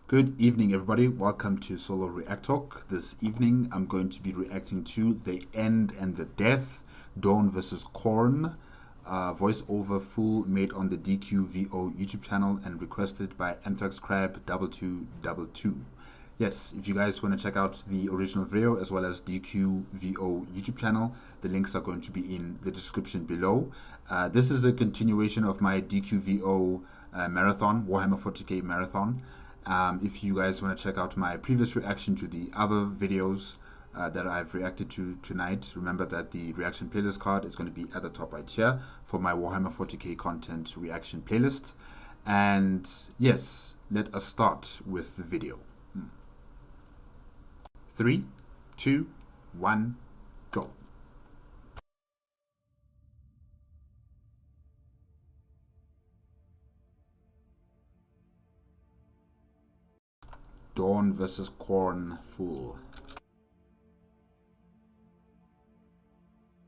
Good evening, everybody. Welcome to Solo ReacTalk. This evening, I'm going to be reacting to The End and the Death, Dorn versus Khorne, voiceover full made on the DQVO YouTube channel and requested by Anthrax Crab 2222. Yes, if you guys want to check out the original video as well as DQVO YouTube channel, the links are going to be in the description below. This is a continuation of my DQVO marathon, Warhammer 40k marathon. If you guys want to check out my previous reaction to the other videos that I've reacted to tonight, remember that the reaction playlist card is going to be at the top right here for my Warhammer 40k content reaction playlist. And yes, let us start with the video. 3, 2, 1, go. Dorn versus Khorne Fool.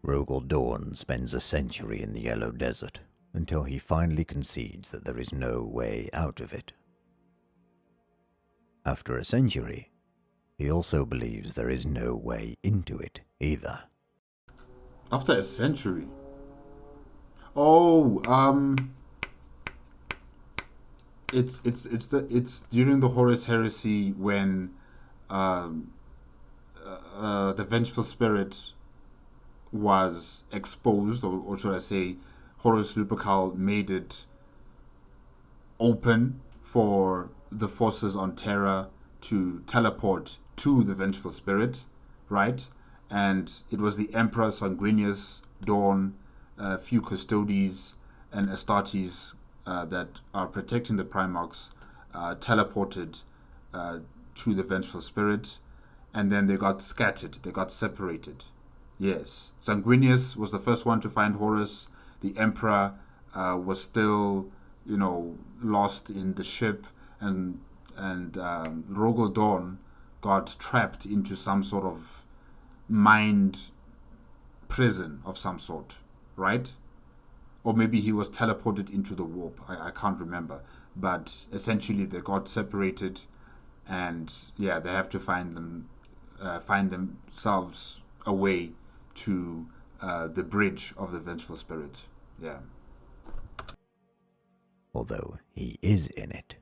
Rogal Dorn spends a century in the Yellow Desert until he finally concedes that there is no way out of it. After a century, he also believes there is no way into it either. After a century? Oh, it's during the Horus Heresy when the vengeful spirit was exposed, or should I say, Horus Lupercal made it open for the forces on Terra to teleport to the vengeful spirit, right? And it was the Emperor Sanguinius, Dorn, a few Custodes, and Astartes that are protecting the Primarchs teleported to the vengeful spirit, and then they got scattered, they got separated. Yes, Sanguinius was the first one to find Horus. The Emperor was still, lost in the ship, and Rogal Dorn got trapped into some sort of mind prison of some sort, right? Or maybe he was teleported into the warp. I can't remember. But essentially, they got separated, and yeah, they have to find themselves a way to the bridge of the vengeful spirit. Yeah. Although he is in it,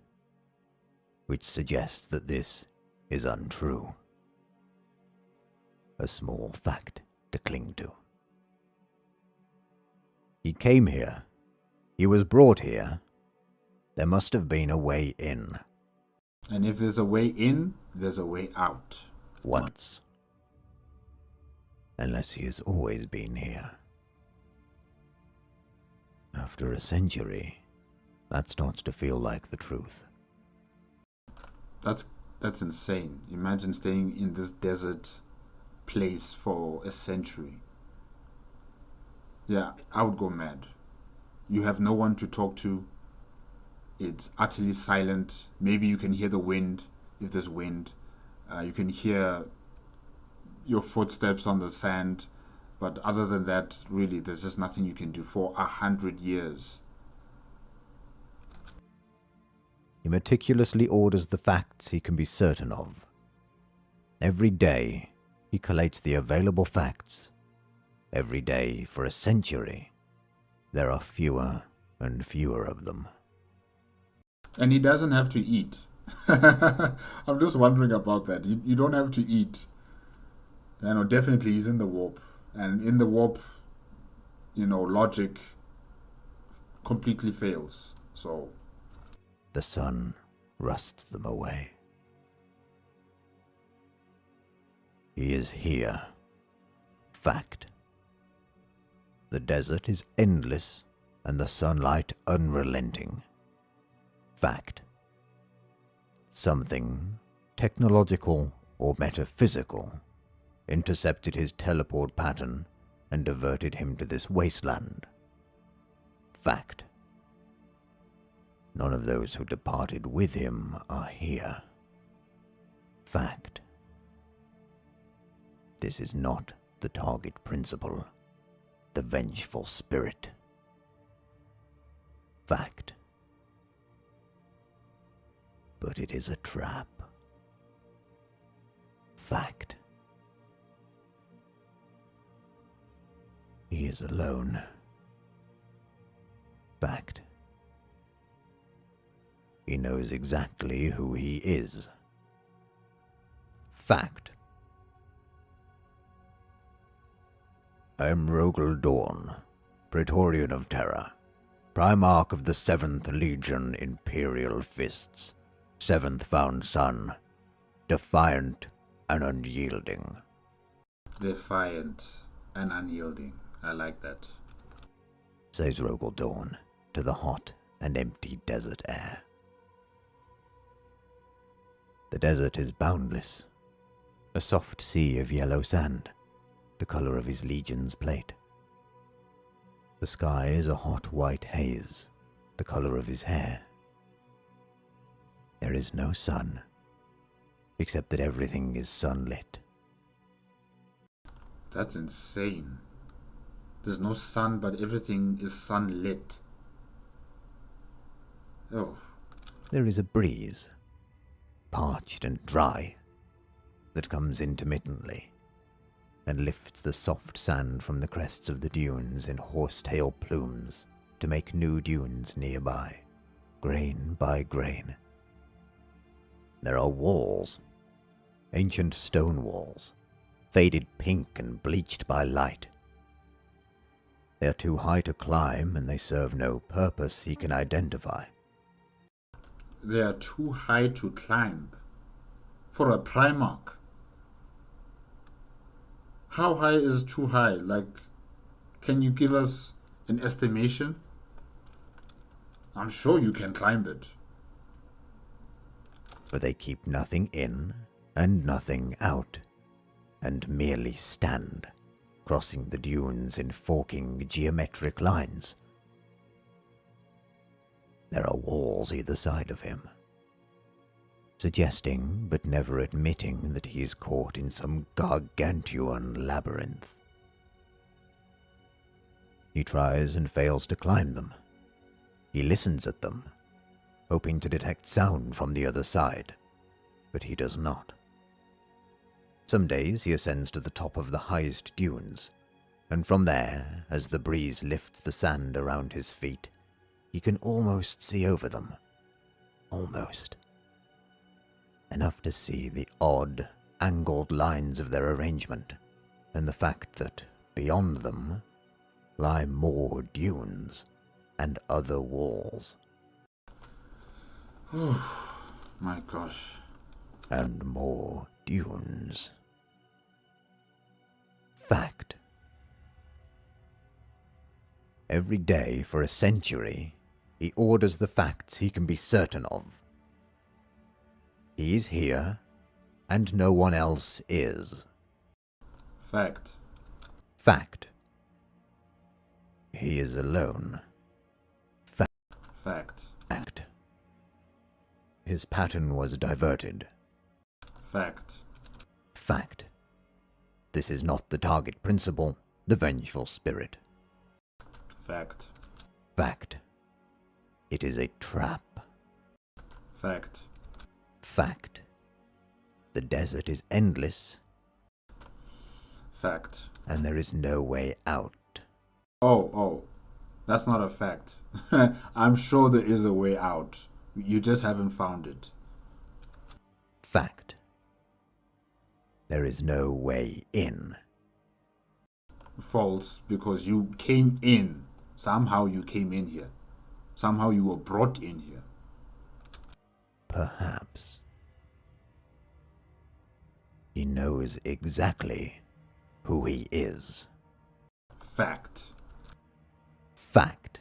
which suggests that this is untrue. A small fact to cling to. He came here. He was brought here. There must have been a way in. And if there's a way in, there's a way out. Once. Unless he has always been here. After a century, that starts to feel like the truth. That's insane. Imagine staying in this desert place for a century. Yeah, I would go mad. You have no one to talk to. It's utterly silent. Maybe you can hear the wind, if there's wind. You can hear your footsteps on the sand. But other than that, really, there's just nothing you can do for 100 years. He meticulously orders the facts he can be certain of. Every day, he collates the available facts. Every day for a century, there are fewer and fewer of them. And he doesn't have to eat. I'm just wondering about that. You don't have to eat. Definitely he's in the warp. And in the warp, logic completely fails. So the sun rusts them away. He is here. Fact. The desert is endless and the sunlight unrelenting. Fact. Something, technological or metaphysical, intercepted his teleport pattern and diverted him to this wasteland. Fact. None of those who departed with him are here. Fact. This is not the target principle, the vengeful spirit. Fact. but it is a trap. Fact. He is alone. Fact. He knows exactly who he is. Fact. I am Rogal Dorn, Preatorian of Terra, Primarch of the 7th Legion Imperial Fists, 7th Found Son, defiant and unyielding. Defiant and unyielding. I like that. Says Rogal Dorn to the hot and empty desert air. The desert is boundless, a soft sea of yellow sand, the color of his legion's plate. The sky is a hot white haze, the color of his hair. There is no sun, except that everything is sunlit. That's insane. There's no sun, but everything is sunlit. Oh. There is a breeze, parched and dry, that comes intermittently and lifts the soft sand from the crests of the dunes in horsetail plumes to make new dunes nearby, grain by grain. There are walls, ancient stone walls, faded pink and bleached by light. They are too high to climb, and they serve no purpose he can identify. They are too high to climb. For a Primarch. How high is too high? Like, can you give us an estimation? I'm sure you can climb it. But they keep nothing in and nothing out, and merely stand, crossing the dunes in forking geometric lines. There are walls either side of him, suggesting but never admitting that he is caught in some gargantuan labyrinth. He tries and fails to climb them. He listens at them, hoping to detect sound from the other side, but he does not. Some days he ascends to the top of the highest dunes, and from there, as the breeze lifts the sand around his feet, he can almost see over them. Almost. Enough to see the odd, angled lines of their arrangement, and the fact that, beyond them, lie more dunes and other walls. Oh, my gosh. And more dunes. Fact. Every day for a century, he orders the facts he can be certain of. He is here, and no one else is. Fact. Fact. He is alone. Fact. Fact. His pattern was diverted. Fact. Fact. This is not the target principle, the vengeful spirit. Fact. Fact. It is a trap. Fact. Fact. The desert is endless. Fact. And there is no way out. Oh, that's not a fact. I'm sure there is a way out. You just haven't found it. Fact. There is no way in. False, because you came in. Somehow you came in here. Somehow you were brought in here. Perhaps. He knows exactly who he is. Fact. Fact.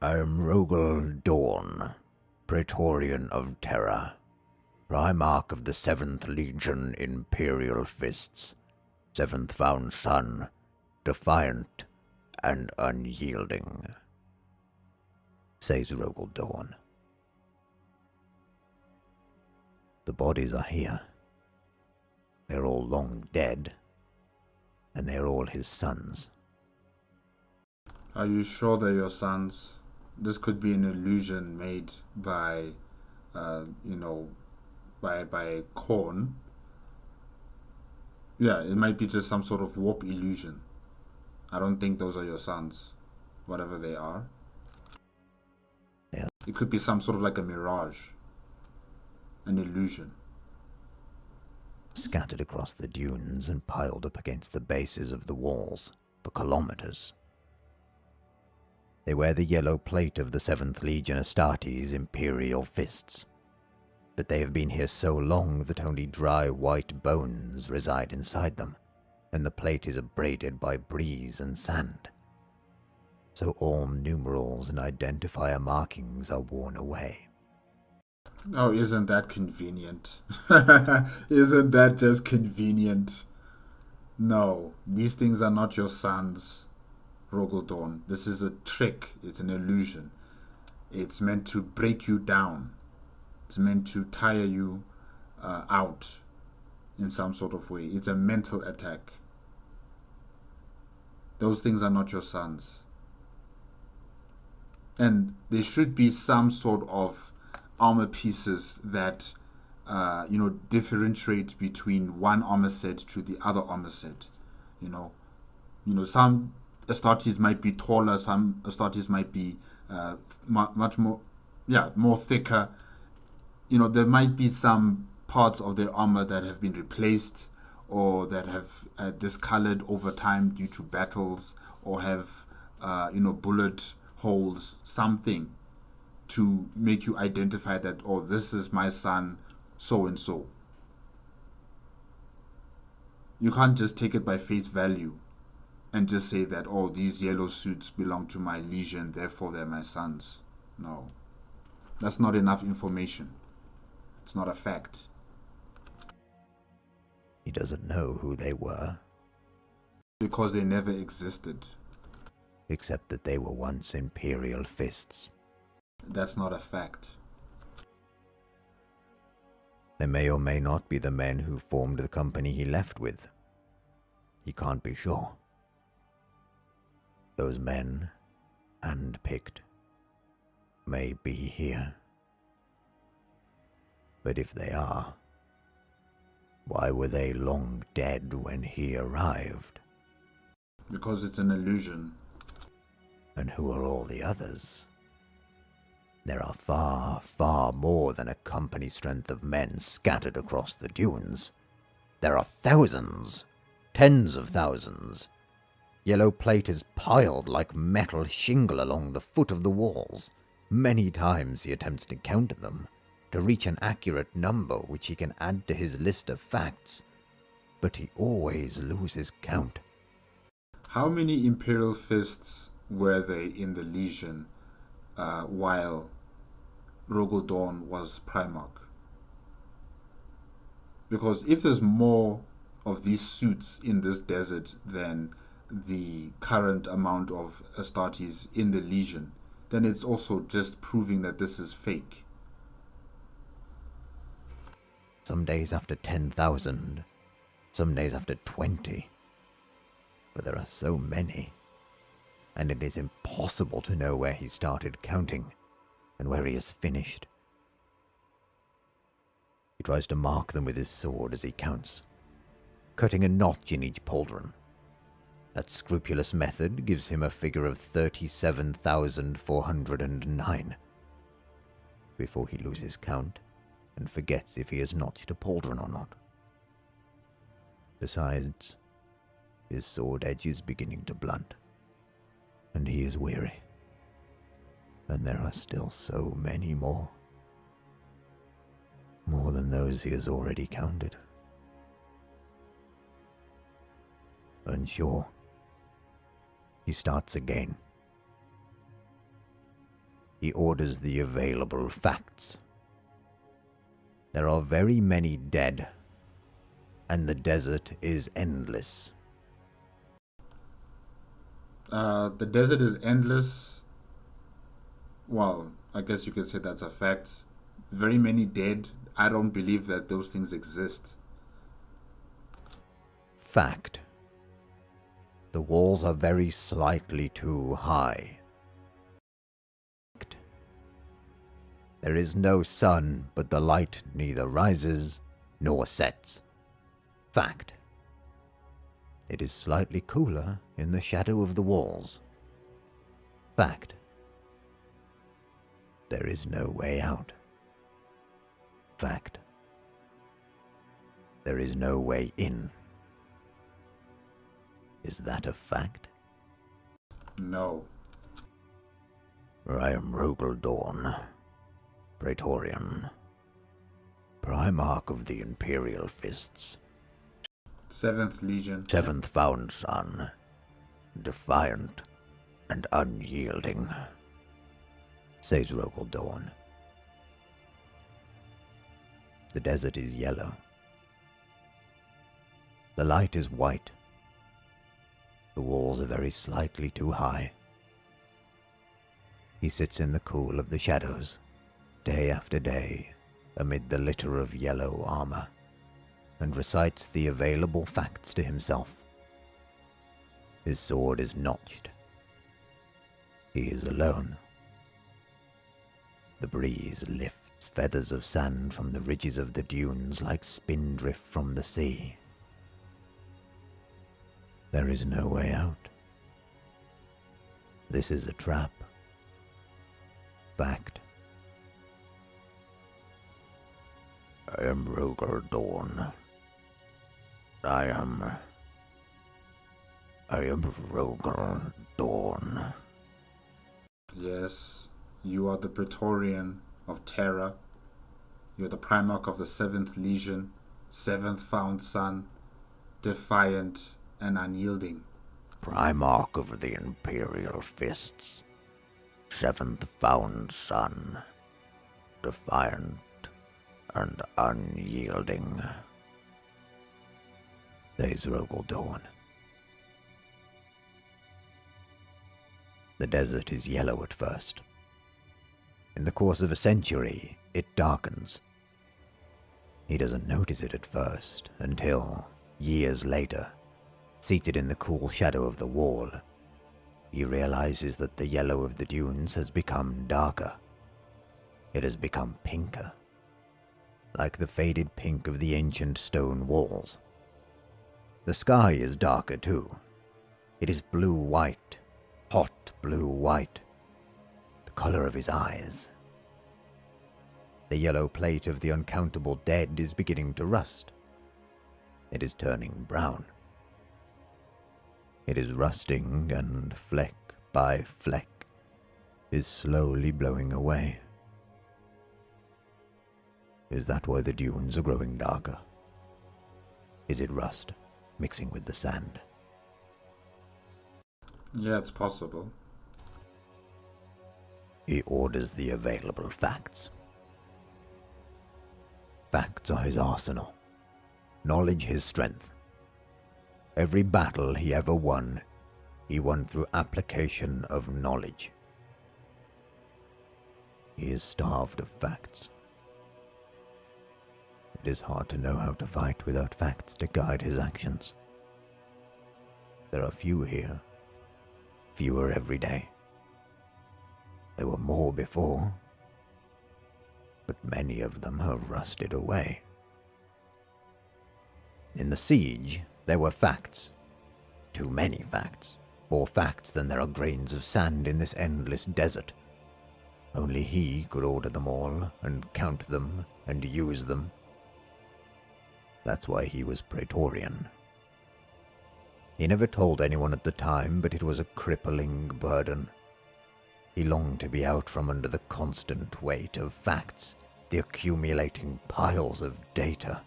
I am Rogal Dorn, Preatorian of Terra, Primarch of the 7th Legion Imperial Fists, 7th Found Son, defiant and unyielding, says Rogal Dorn. The bodies are here. They're all long dead, and they're all his sons. Are you sure they're your sons? This could be an illusion made by, by Khorne. Yeah, it might be just some sort of warp illusion. I don't think those are your sons, whatever they are. Yeah. It could be some sort of like a mirage, an illusion. Scattered across the dunes and piled up against the bases of the walls for kilometers. They wear the yellow plate of the 7th Legion Astartes' Imperial fists, but they have been here so long that only dry white bones reside inside them, and the plate is abraded by breeze and sand. So all numerals and identifier markings are worn away. Oh, isn't that convenient? Isn't that just convenient? No, these things are not your sons, Rogal Dorn. This is a trick. It's an illusion. It's meant to break you down. It's meant to tire you out in some sort of way. It's a mental attack. Those things are not your sons. And there should be some sort of armor pieces that differentiate between one armor set to the other armor set. Some Astartes might be taller, some Astartes might be much more, more thicker. There might be some parts of their armor that have been replaced or that have discolored over time due to battles, or have bullet holes, something to make you identify that, oh, this is my son so and so. You can't just take it by face value and just say that, oh, these yellow suits belong to my legion, therefore they're my sons. No, that's not enough information. It's not a fact. He doesn't know who they were, because they never existed. Except that they were once Imperial fists. That's not a fact. They may or may not be the men who formed the company he left with. He can't be sure. Those men, hand-picked, may be here. But if they are, why were they long dead when he arrived? Because it's an illusion. And who are all the others? There are far, far more than a company strength of men scattered across the dunes. There are thousands, tens of thousands. Yellow plate is piled like metal shingle along the foot of the walls. Many times he attempts to count them, to reach an accurate number which he can add to his list of facts, but he always loses count. How many Imperial fists were there in the Legion while Rogal Dorn was Primarch? Because if there's more of these suits in this desert than the current amount of Astartes in the Legion, then it's also just proving that this is fake. Some days after 10,000, some days after 20. But there are so many, and it is impossible to know where he started counting and where he has finished. He tries to mark them with his sword as he counts, cutting a notch in each pauldron. That scrupulous method gives him a figure of 37,409, before he loses count and forgets if he has notched a pauldron or not. Besides, his sword edge is beginning to blunt, and he is weary. And there are still so many more. More than those he has already counted. Unsure, he starts again. He orders the available facts. There are very many dead, and the desert is endless. The desert is endless. Well, I guess you could say that's a fact. Very many dead. I don't believe that those things exist. Fact. The walls are very slightly too high. There is no sun, but the light neither rises nor sets. Fact. It is slightly cooler in the shadow of the walls. Fact. There is no way out. Fact. There is no way in. Is that a fact? No. I am Rogal Dorn, Preatorian, Primarch of the Imperial Fists. 7th Legion. 7th Found Son, defiant and unyielding, says Rogal Dorn. The desert is yellow. The light is white. The walls are very slightly too high. He sits in the cool of the shadows, day after day, amid the litter of yellow armor, and recites the available facts to himself. His sword is notched. He is alone. The breeze lifts feathers of sand from the ridges of the dunes like spindrift from the sea. There is no way out. This is a trap. Fact. I am Rogal Dorn. I am Rogal Dorn. Yes, you are the Preatorian of Terra. You are the Primarch of the 7th Legion, 7th Found Son, defiant and unyielding. Primarch of the Imperial Fists, 7th Found Son, defiant and unyielding, says Rogal Dorn. The desert is yellow at first. In the course of a century, it darkens. He doesn't notice it at first, until, years later, seated in the cool shadow of the wall, he realizes that the yellow of the dunes has become darker. It has become pinker, like the faded pink of the ancient stone walls. The sky is darker too. It is blue-white, hot blue-white, the color of his eyes. The yellow plate of the uncountable dead is beginning to rust. It is turning brown. It is rusting, and fleck by fleck is slowly blowing away. Is that why the dunes are growing darker? Is it rust mixing with the sand? Yeah, it's possible. He orders the available facts. Facts are his arsenal, knowledge his strength. Every battle he ever won, he won through application of knowledge. He is starved of facts. It is hard to know how to fight without facts to guide his actions. There are few here, fewer every day. There were more before, but many of them have rusted away. In the siege, there were facts. Too many facts. More facts than there are grains of sand in this endless desert. Only he could order them all, and count them, and use them. That's why he was Preatorian. He never told anyone at the time, but it was a crippling burden. He longed to be out from under the constant weight of facts, the accumulating piles of data.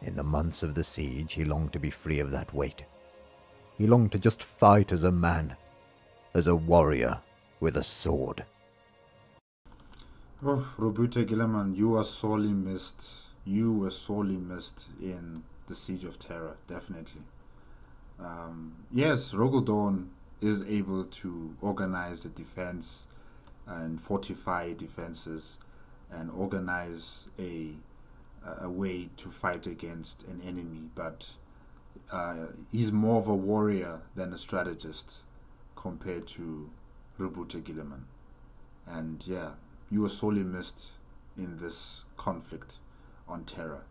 In the months of the siege, he longed to be free of that weight. He longed to just fight as a man, as a warrior with a sword. Oh, Robuta Gilliman, you are sorely missed. You were sorely missed in the Siege of Terra, definitely. Yes, Rogal Dorn is able to organize the defense and fortify defenses and organize a way to fight against an enemy, but he's more of a warrior than a strategist compared to Robuta Gilliman. And yeah, You were sorely missed in this conflict on Terra.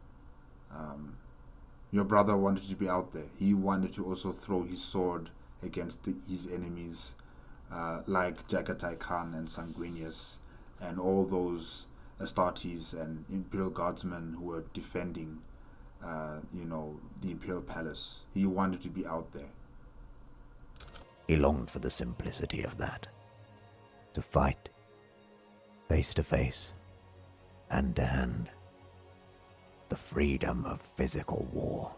Your brother wanted to be out there. He wanted to also throw his sword against his enemies, like Jagatai Khan and Sanguinius, and all those Astartes and Imperial Guardsmen who were defending, the Imperial Palace. He wanted to be out there. He longed for the simplicity of that. To fight, face to face, hand to hand. The freedom of physical war.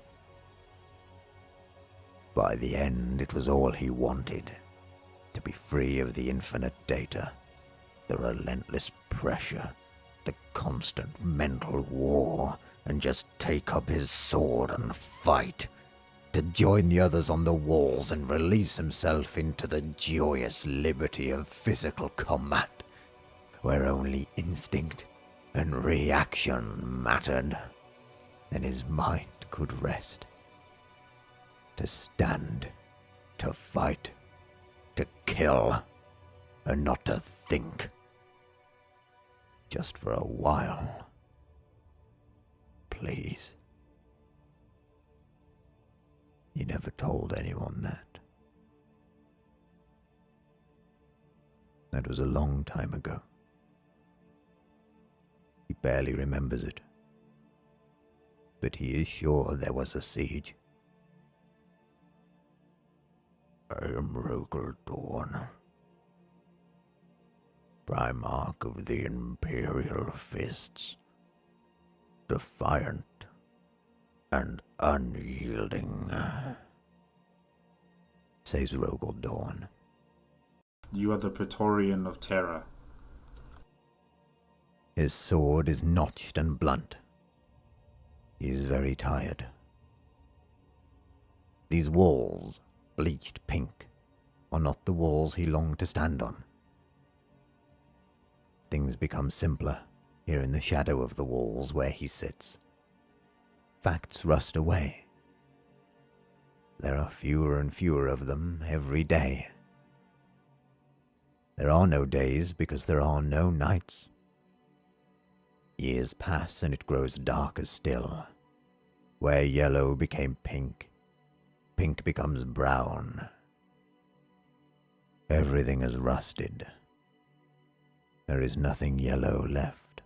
By the end, it was all he wanted. To be free of the infinite data, the relentless pressure, the constant mental war, and just take up his sword and fight. To join the others on the walls and release himself into the joyous liberty of physical combat, where only instinct and reaction mattered, and his mind could rest. To stand, to fight, to kill, and not to think. Just for a while. Please. He never told anyone that. That was a long time ago. He barely remembers it. But he is sure there was a siege. I am Rogal Dorn, Primarch of the Imperial Fists, defiant and unyielding, says Rogal Dorn. You are the Preatorian of Terra. His sword is notched and blunt. He is very tired. These walls, bleached pink, are not the walls he longed to stand on. Things become simpler here in the shadow of the walls where he sits. Facts rust away. There are fewer and fewer of them every day. There are no days because there are no nights. Years pass and it grows darker still. Where yellow became pink, pink becomes brown. Everything is rusted. There is nothing yellow left,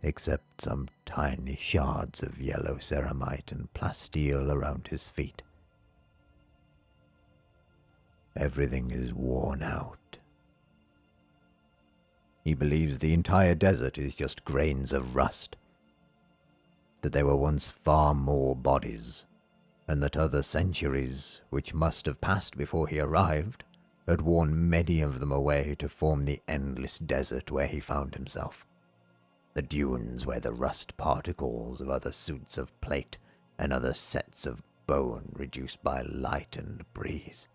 except some tiny shards of yellow ceramite and plasteel around his feet. Everything is worn out. He believes the entire desert is just grains of rust, that there were once far more bodies, and that other centuries, which must have passed before he arrived, had worn many of them away to form the endless desert where he found himself. The dunes where the rust particles of other suits of plate and other sets of bone reduced by light and breeze.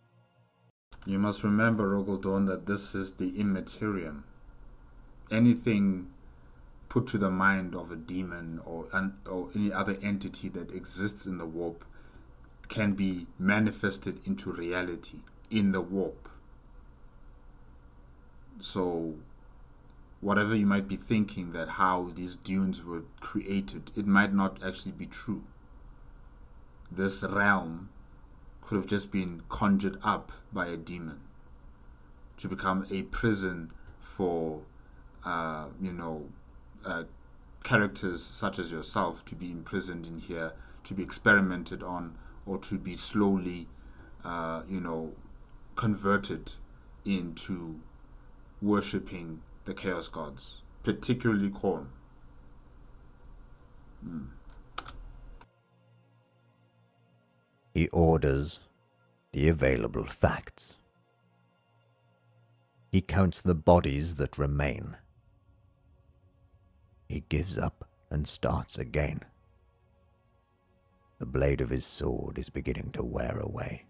You must remember, Rogal Dorn, that this is the immaterium. Anything put to the mind of a demon or any other entity that exists in the warp can be manifested into reality in the warp. So whatever you might be thinking that how these dunes were created, it might not actually be true. This realm could have just been conjured up by a demon to become a prison for characters such as yourself to be imprisoned in here, to be experimented on, or to be slowly converted into worshipping the chaos gods, particularly Khorne. He orders the available facts. He counts the bodies that remain. He gives up and starts again. The blade of his sword is beginning to wear away.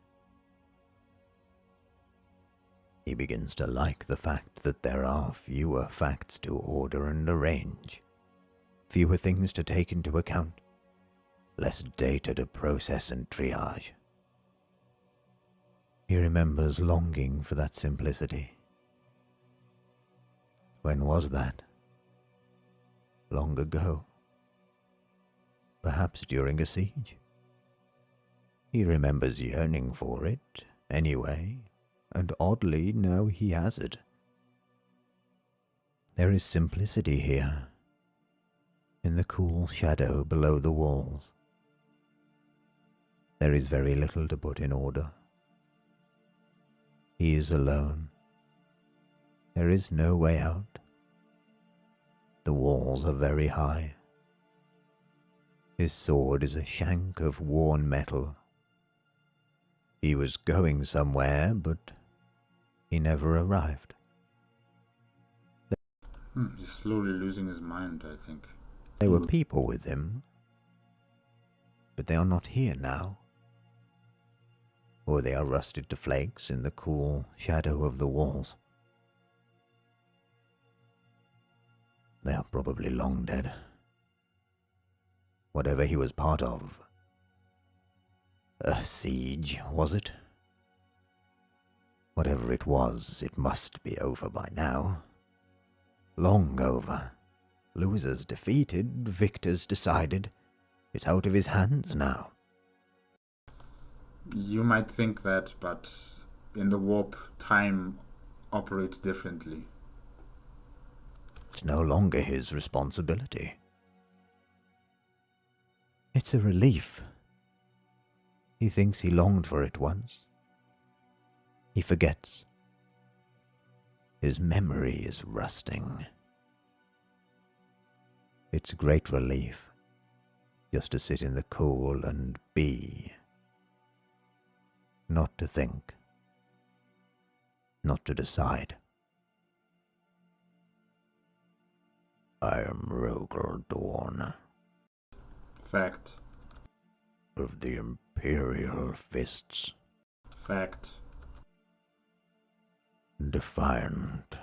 He begins to like the fact that there are fewer facts to order and arrange, fewer things to take into account, less data to process and triage. He remembers longing for that simplicity. When was that? long ago. Perhaps during a siege. He remembers yearning for it, anyway, and oddly now he has it. There is simplicity here, in the cool shadow below the walls. There is very little to put in order. He is alone. There is no way out. The walls are very high. His sword is a shank of worn metal. He was going somewhere, but he never arrived. He's slowly losing his mind, I think. There were people with him, but they are not here now. Or they are rusted to flakes in the cool shadow of the walls. They are probably long dead. Whatever he was part of. A siege, was it? Whatever it was, it must be over by now. Long over. Losers defeated, victors decided. It's out of his hands now. You might think that, but in the warp, time operates differently. It's no longer his responsibility. It's a relief. He thinks he longed for it once. He forgets. His memory is rusting. It's a great relief, just to sit in the cool and be. Not to think. Not to decide. I am Rogal Dorn. Fact. Of the Imperial Fists. Fact. Defiant.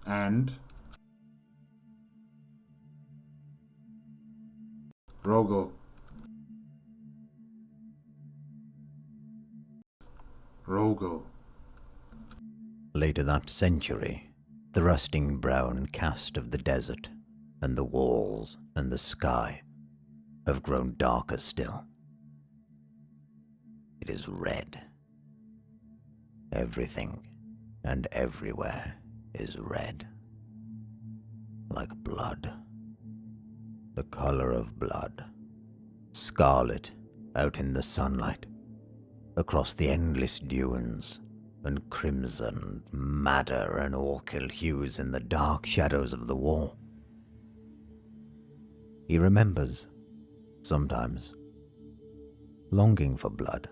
And Rogal. Rogal. Later that century, the rusting brown cast of the desert and the walls and the sky have grown darker still. It is red. Everything and everywhere is red. Like blood. The color of blood. Scarlet out in the sunlight. Across the endless dunes. And crimson, madder and orchid hues in the dark shadows of the wall. He remembers, sometimes, longing for blood.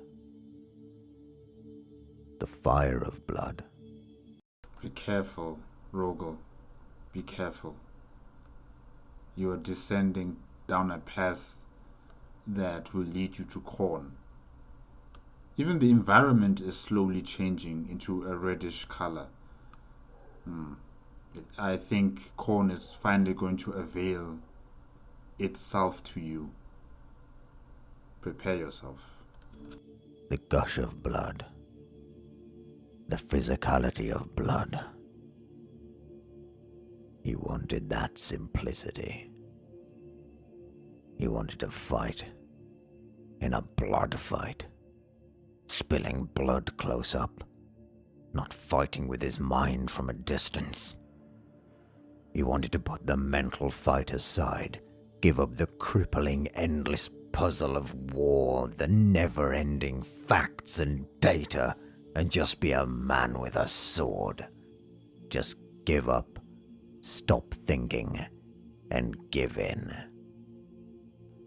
The fire of blood. Be careful, Rogal. Be careful. You are descending down a path that will lead you to Khorne. Even the environment is slowly changing into a reddish color. I think Khorne is finally going to avail itself to you. Prepare yourself. The gush of blood. The physicality of blood. He wanted that simplicity. He wanted to fight. In a blood fight. Spilling blood close up. Not fighting with his mind from a distance. He wanted to put the mental fight aside. Give up the crippling, endless puzzle of war, the never-ending facts and data, and just be a man with a sword. Just give up, stop thinking, and give in.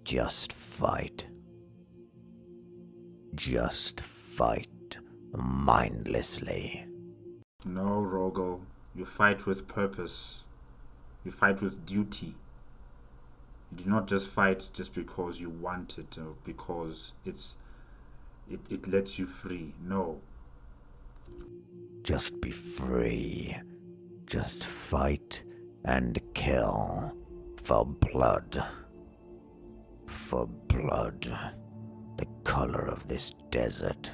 Just fight. Just fight mindlessly. No, Rogal. You fight with purpose. You fight with duty. You do not just fight just because you want it or because it lets you free. No. Just be free. Just fight and kill. For blood. For blood. The color of this desert.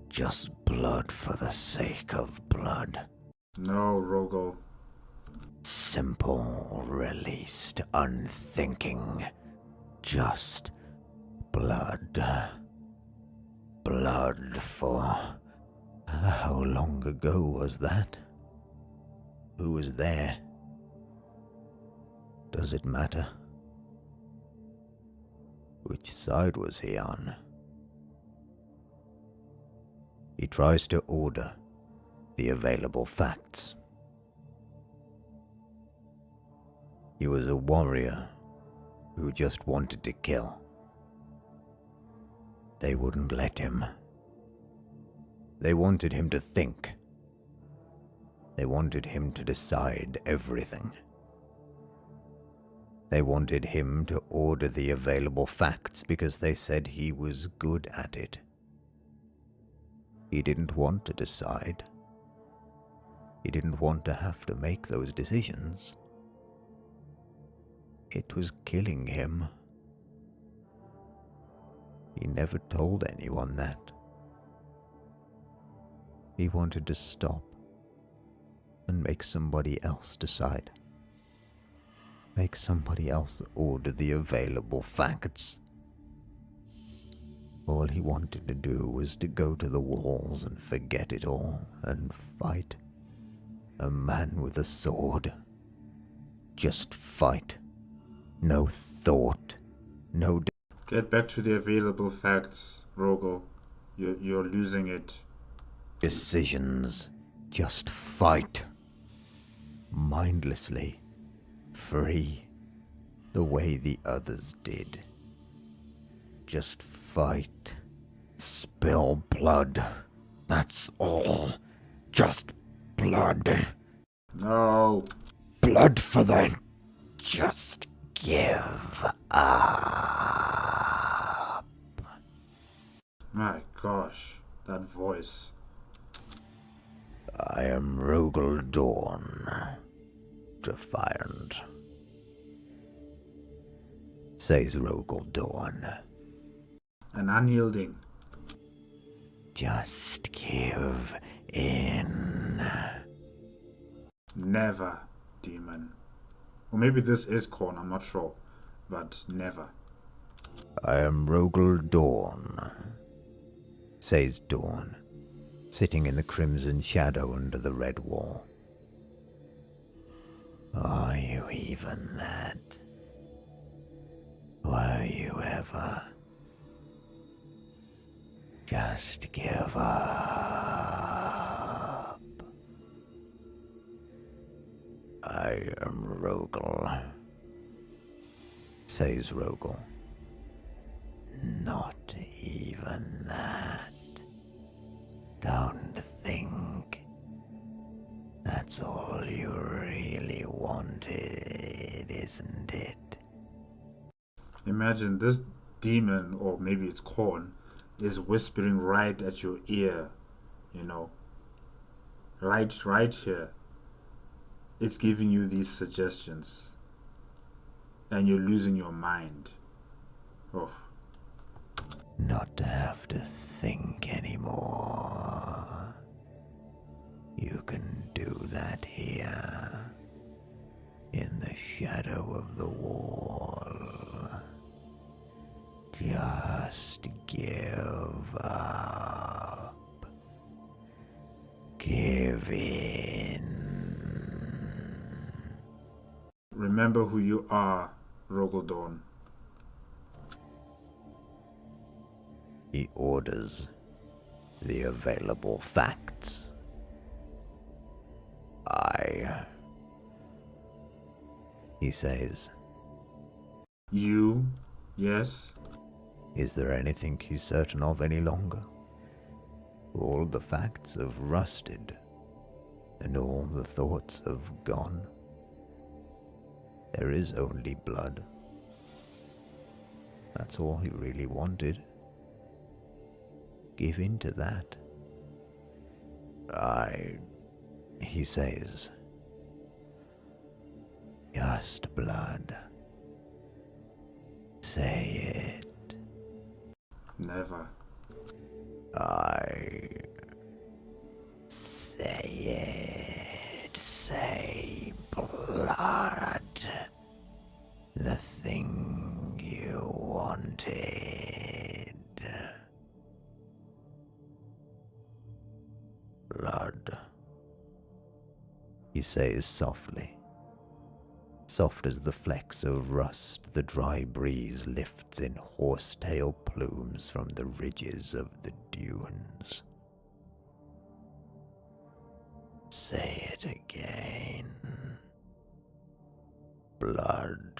Just blood for the sake of blood. No, Rogal. simple, released, unthinking. Just blood. Blood for... How long ago was that? Who was there? Does it matter? Which side was he on? He tries to order the available facts. He was a warrior who just wanted to kill. They wouldn't let him. They wanted him to think. They wanted him to decide everything. They wanted him to order the available facts because they said he was good at it. He didn't want to decide. He didn't want to have to make those decisions. It was killing him. He never told anyone that. He wanted to stop and make somebody else decide. Make somebody else order the available facts. All he wanted to do was to go to the walls and forget it all and fight. A man with a sword. Just fight. No thought. No... Get back to the available facts, Rogal. You're losing it. Decisions. Just fight. Mindlessly. Free. The way the others did. Just fight. Spill blood. That's all. Just blood. No. Blood for them. Just give up. My gosh, that voice. I am Rogal Dorn. Defiant. Says Rogal Dorn. An unyielding. Just give in. Never, demon. Or maybe this is Khorne, I'm not sure. But never. I am Rogal Dorn. Says Dorn, sitting in the crimson shadow under the red wall. Are you even that? Were you ever? Just give up. I am Rogal, says Rogal. Not even that. Don't think. That's all you really wanted, isn't it? Imagine this demon, or maybe it's Khorne, is whispering right at your ear, you know. Right here. It's giving you these suggestions. And you're losing your mind. Oh. Not to have to think anymore. You can do that here, in the shadow of the wall. Just give up. Give in. Remember who you are, Rogal Dorn. He orders the available facts. He says. You? Yes? Is there anything he's certain of any longer? All the facts have rusted, and all the thoughts have gone. There is only blood. That's all he really wanted. Give in to that. He says. Just blood. Say it. Never. Say it. Say blood. blood. The thing you wanted. Blood, he says softly, soft as the flecks of rust the dry breeze lifts in horsetail plumes from the ridges of the dunes. Say it again. Blood.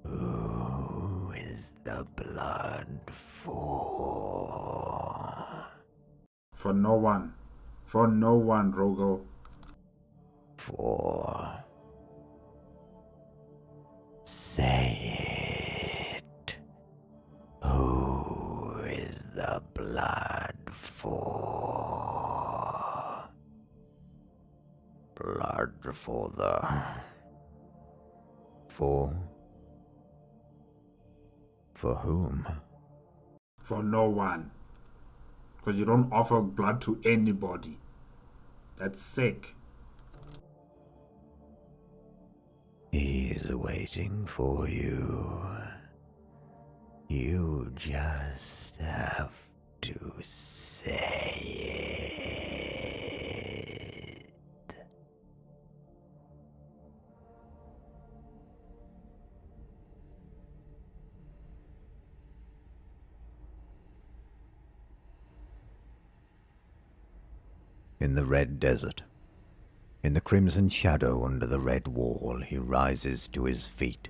Who is the blood for? For no one. For no one, Rogal. For. Say it. Who is the blood for? Blood for the. For whom? For no one. Because you don't offer blood to anybody. That's sick. He's waiting for you. You just have to say it. In the red desert, in the crimson shadow under the red wall, he rises to his feet.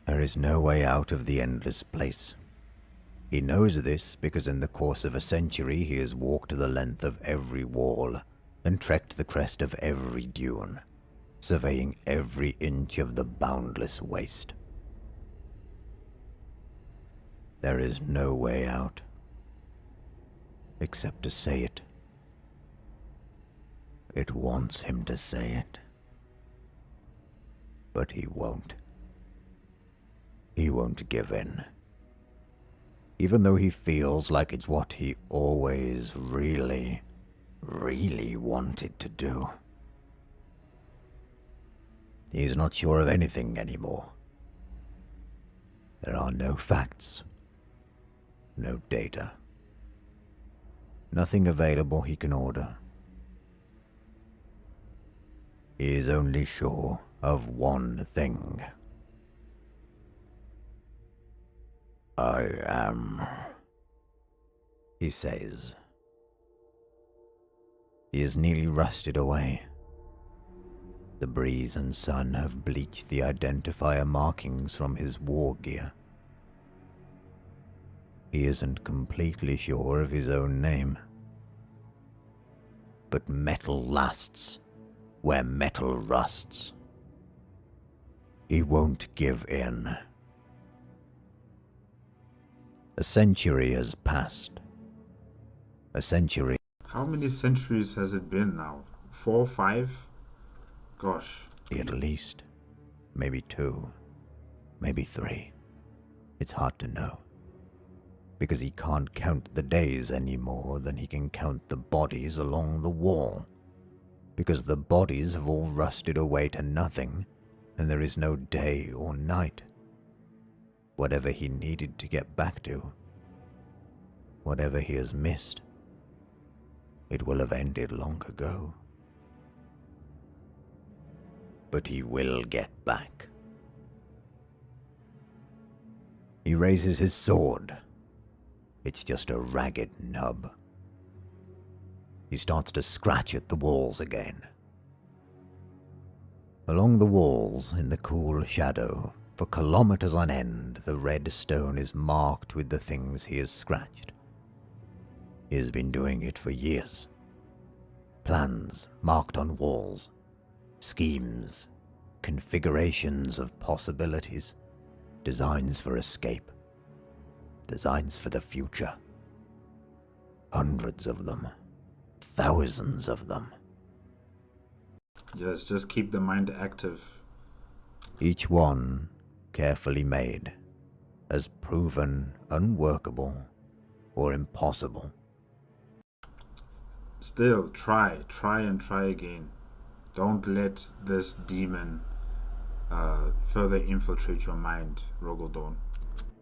There is no way out of the endless place. He knows this because in the course of a century he has walked the length of every wall and trekked the crest of every dune, surveying every inch of the boundless waste. There is no way out, except to say it. It wants him to say it, but he won't. He won't give in, even though he feels like it's what he always really wanted to do. He's not sure of anything anymore. There are no facts, no data, nothing available he can order. He is only sure of one thing. I am, he says. He is nearly rusted away. The breeze and sun have bleached the identifier markings from his war gear. He isn't completely sure of his own name. But metal lasts where metal rusts. He won't give in. A century has passed. A century. How many centuries has it been now? 4, 5? Gosh. At least. Maybe 2. Maybe 3. It's hard to know. Because he can't count the days any more than he can count the bodies along the wall. Because the bodies have all rusted away to nothing, and there is no day or night. Whatever he needed to get back to, whatever he has missed, it will have ended long ago. But he will get back. He raises his sword. It's just a ragged nub. He starts to scratch at the walls again. Along the walls, in the cool shadow, for kilometers on end, the red stone is marked with the things he has scratched. He has been doing it for years. Plans marked on walls, schemes, configurations of possibilities, designs for escape, designs for the future. Hundreds of them, thousands of them. Yes, just keep the mind active. Each one carefully made, as proven unworkable or impossible. Still, try and try again. Don't let this demon further infiltrate your mind, Rogal Dorn.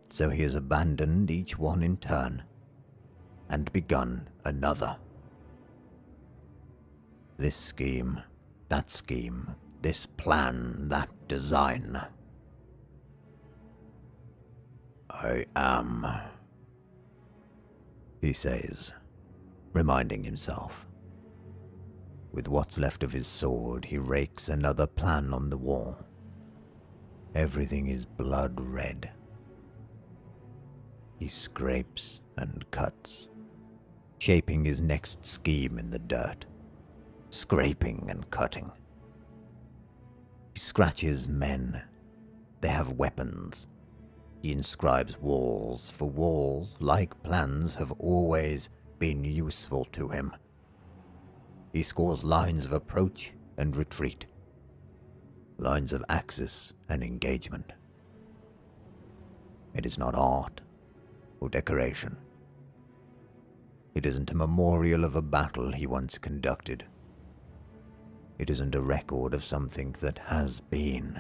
So he has abandoned each one in turn, and begun another. This scheme, this plan, that design. I am, he says, reminding himself. With what's left of his sword, he rakes another plan on the wall. Everything is blood red. He scrapes and cuts, shaping his next scheme in the dirt, scraping and cutting. He scratches men. They have weapons. He inscribes walls, for walls, like plans, have always been useful to him. He scores lines of approach and retreat, lines of axis and engagement. It is not art or decoration. It isn't a memorial of a battle he once conducted. It isn't a record of something that has been.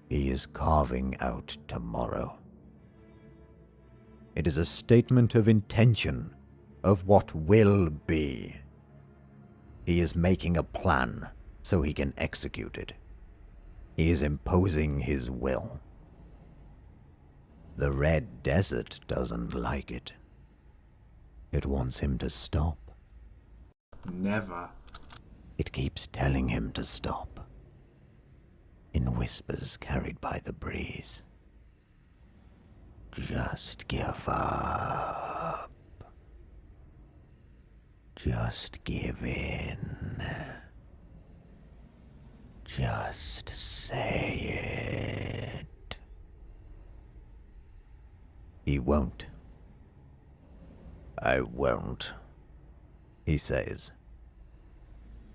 He is carving out tomorrow. It is a statement of intention, of what will be. He is making a plan so he can execute it. He is imposing his will. The Red Desert doesn't like it. It wants him to stop. Never. It keeps telling him to stop, in whispers carried by the breeze. Just give up. Just give in. Just say it. He won't. I won't, he says.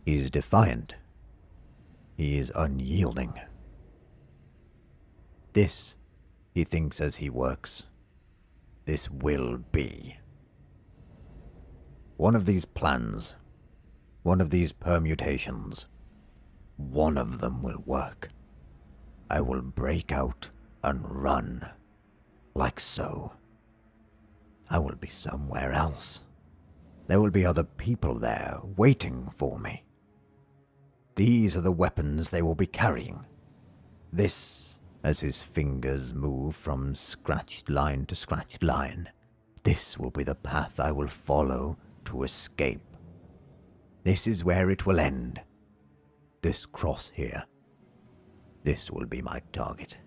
He's defiant. He is unyielding. This, he thinks as he works, this will be. One of these plans, one of these permutations, one of them will work. I will break out and run, like so. I will be somewhere else. There will be other people there waiting for me. These are the weapons they will be carrying. This, as his fingers move from scratched line to scratched line, this will be the path I will follow to escape. This is where it will end. This cross here. This will be my target.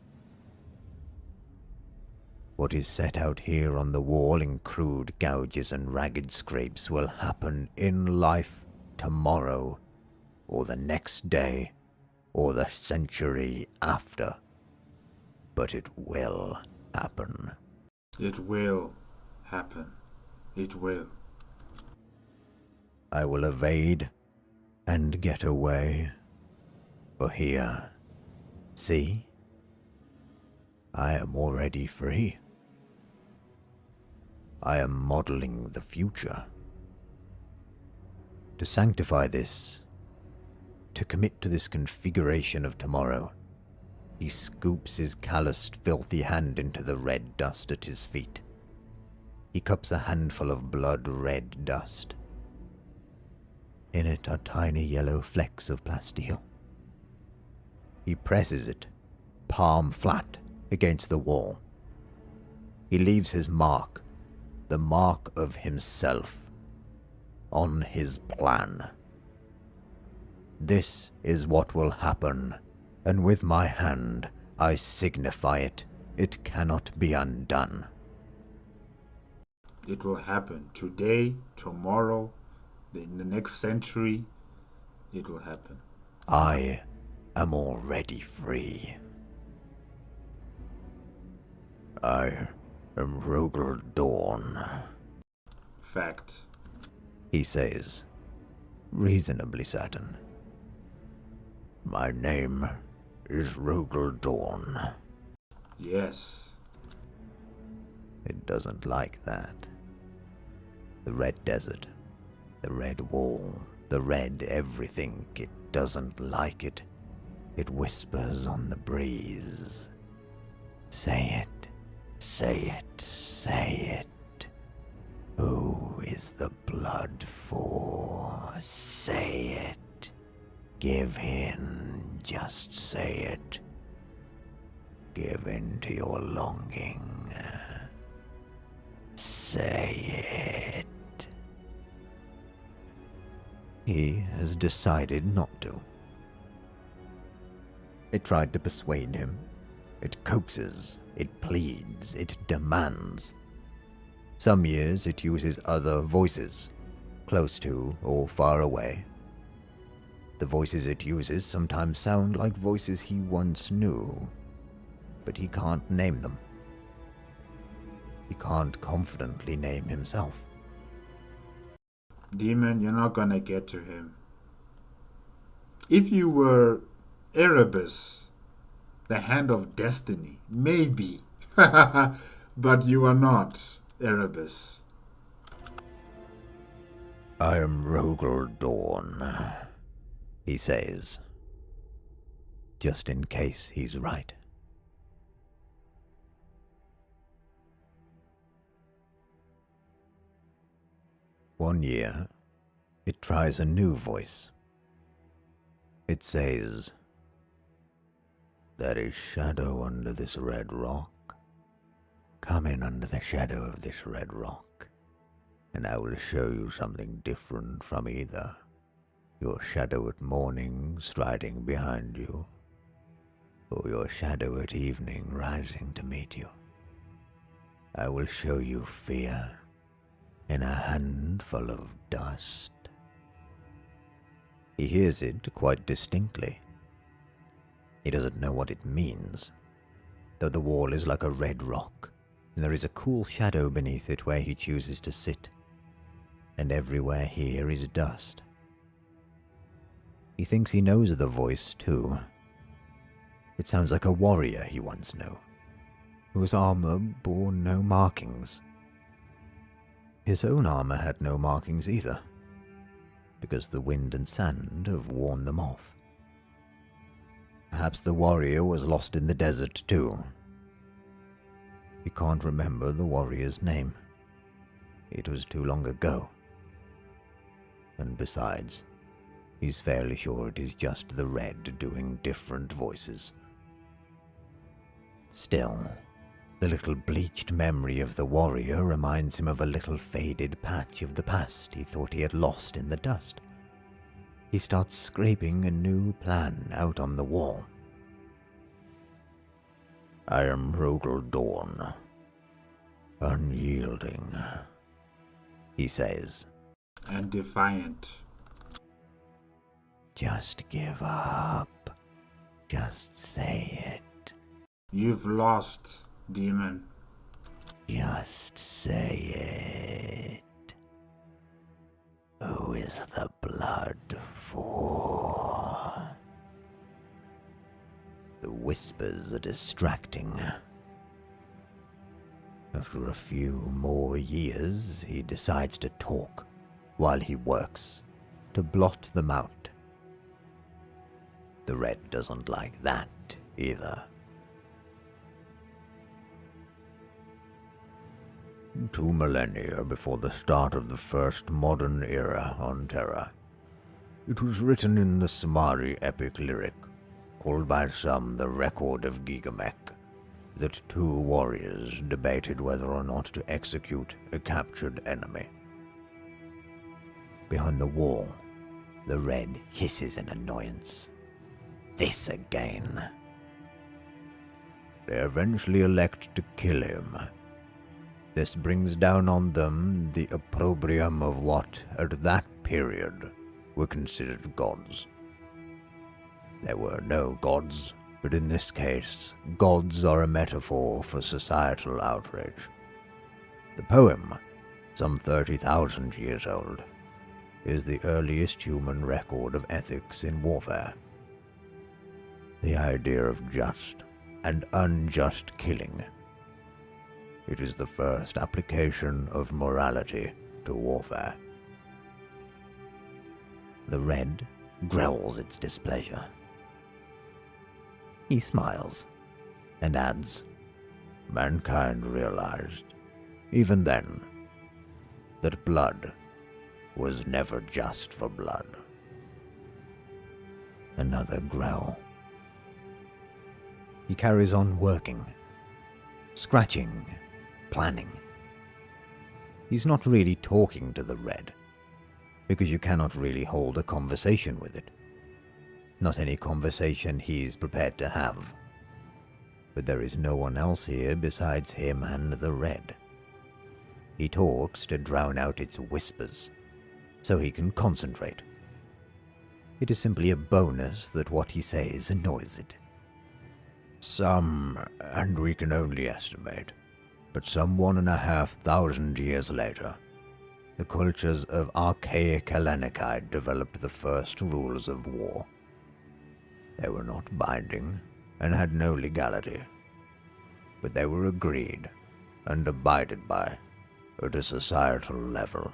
What is set out here on the wall in crude gouges and ragged scrapes will happen in life tomorrow, or the next day, or the century after. But it will happen. It will happen. It will. I will evade and get away. For here, see? I am already free. I am modeling the future. To sanctify this, to commit to this configuration of tomorrow, he scoops his calloused, filthy hand into the red dust at his feet. He cups a handful of blood-red dust. In it are tiny yellow flecks of plasteel. He presses it, palm flat, against the wall. He leaves his mark, the mark of himself, on his plan. This is what will happen, and with my hand I signify it. It cannot be undone. It will happen today, tomorrow, in the next century. It will happen. I am already free. I am Rogal Dorn, Fact. he says, reasonably certain. My name is Rogal Dorn. Yes. It doesn't like that. The Red Desert. The red wall, the red everything, it doesn't like it. It whispers on the breeze. Say it, say it, say it. Who is the blood for? Say it. Give in, just say it. Give in to your longing. Say it. He has decided not to. It tried to persuade him. It coaxes, it pleads, it demands. Some years it uses other voices, close to or far away. The voices it uses sometimes sound like voices he once knew, but he can't name them. He can't confidently name himself. Demon, you're not gonna get to him. If you were Erebus, the hand of destiny, maybe. But you are not Erebus. I am Rogal Dorn, he says, just in case he's right. One year, it tries a new voice. It says, "There is shadow under this red rock. Come in under the shadow of this red rock, and I will show you something different from either your shadow at morning striding behind you, or your shadow at evening rising to meet you. I will show you fear in a handful of dust." He hears it quite distinctly. He doesn't know what it means, though the wall is like a red rock, and there is a cool shadow beneath it where he chooses to sit, and everywhere here is dust. He thinks he knows the voice, too. It sounds like a warrior he once knew, whose armor bore no markings. His own armor had no markings either, because the wind and sand have worn them off. Perhaps the warrior was lost in the desert too. He can't remember the warrior's name. It was too long ago. And besides, he's fairly sure it is just the red doing different voices. Still, the little bleached memory of the warrior reminds him of a little faded patch of the past he thought he had lost in the dust. He starts scraping a new plan out on the wall. I am Rogal Dorn, unyielding, he says. And defiant. Just give up. Just say it. You've lost, demon. Just say it. Who is the blood for? The whispers are distracting. After a few more years, he decides to talk while he works, to blot them out. The red doesn't like that either. 2 millennia before the start of the first modern era on Terra, it was written in the Samari epic lyric, called by some the Record of Gigamek, that 2 warriors debated whether or not to execute a captured enemy. Behind the wall, the red hisses in annoyance. This again. They eventually elect to kill him. This brings down on them the opprobrium of what, at that period, were considered gods. There were no gods, but in this case, gods are a metaphor for societal outrage. The poem, some 30,000 years old, is the earliest human record of ethics in warfare. The idea of just and unjust killing. It is the first application of morality to warfare. The red growls its displeasure. He smiles and adds, "Mankind realized, even then, that blood was never just for blood." Another growl. He carries on working, scratching, planning. He's not really talking to the red, because you cannot really hold a conversation with it. Not any conversation he's prepared to have. But there is no one else here besides him and the red. He talks to drown out its whispers, so he can concentrate. It is simply a bonus that what he says annoys it. Some, and we can only estimate, but some 1,500 years later, the cultures of archaic Hellenicide developed the first rules of war. They were not binding and had no legality, but they were agreed and abided by at a societal level.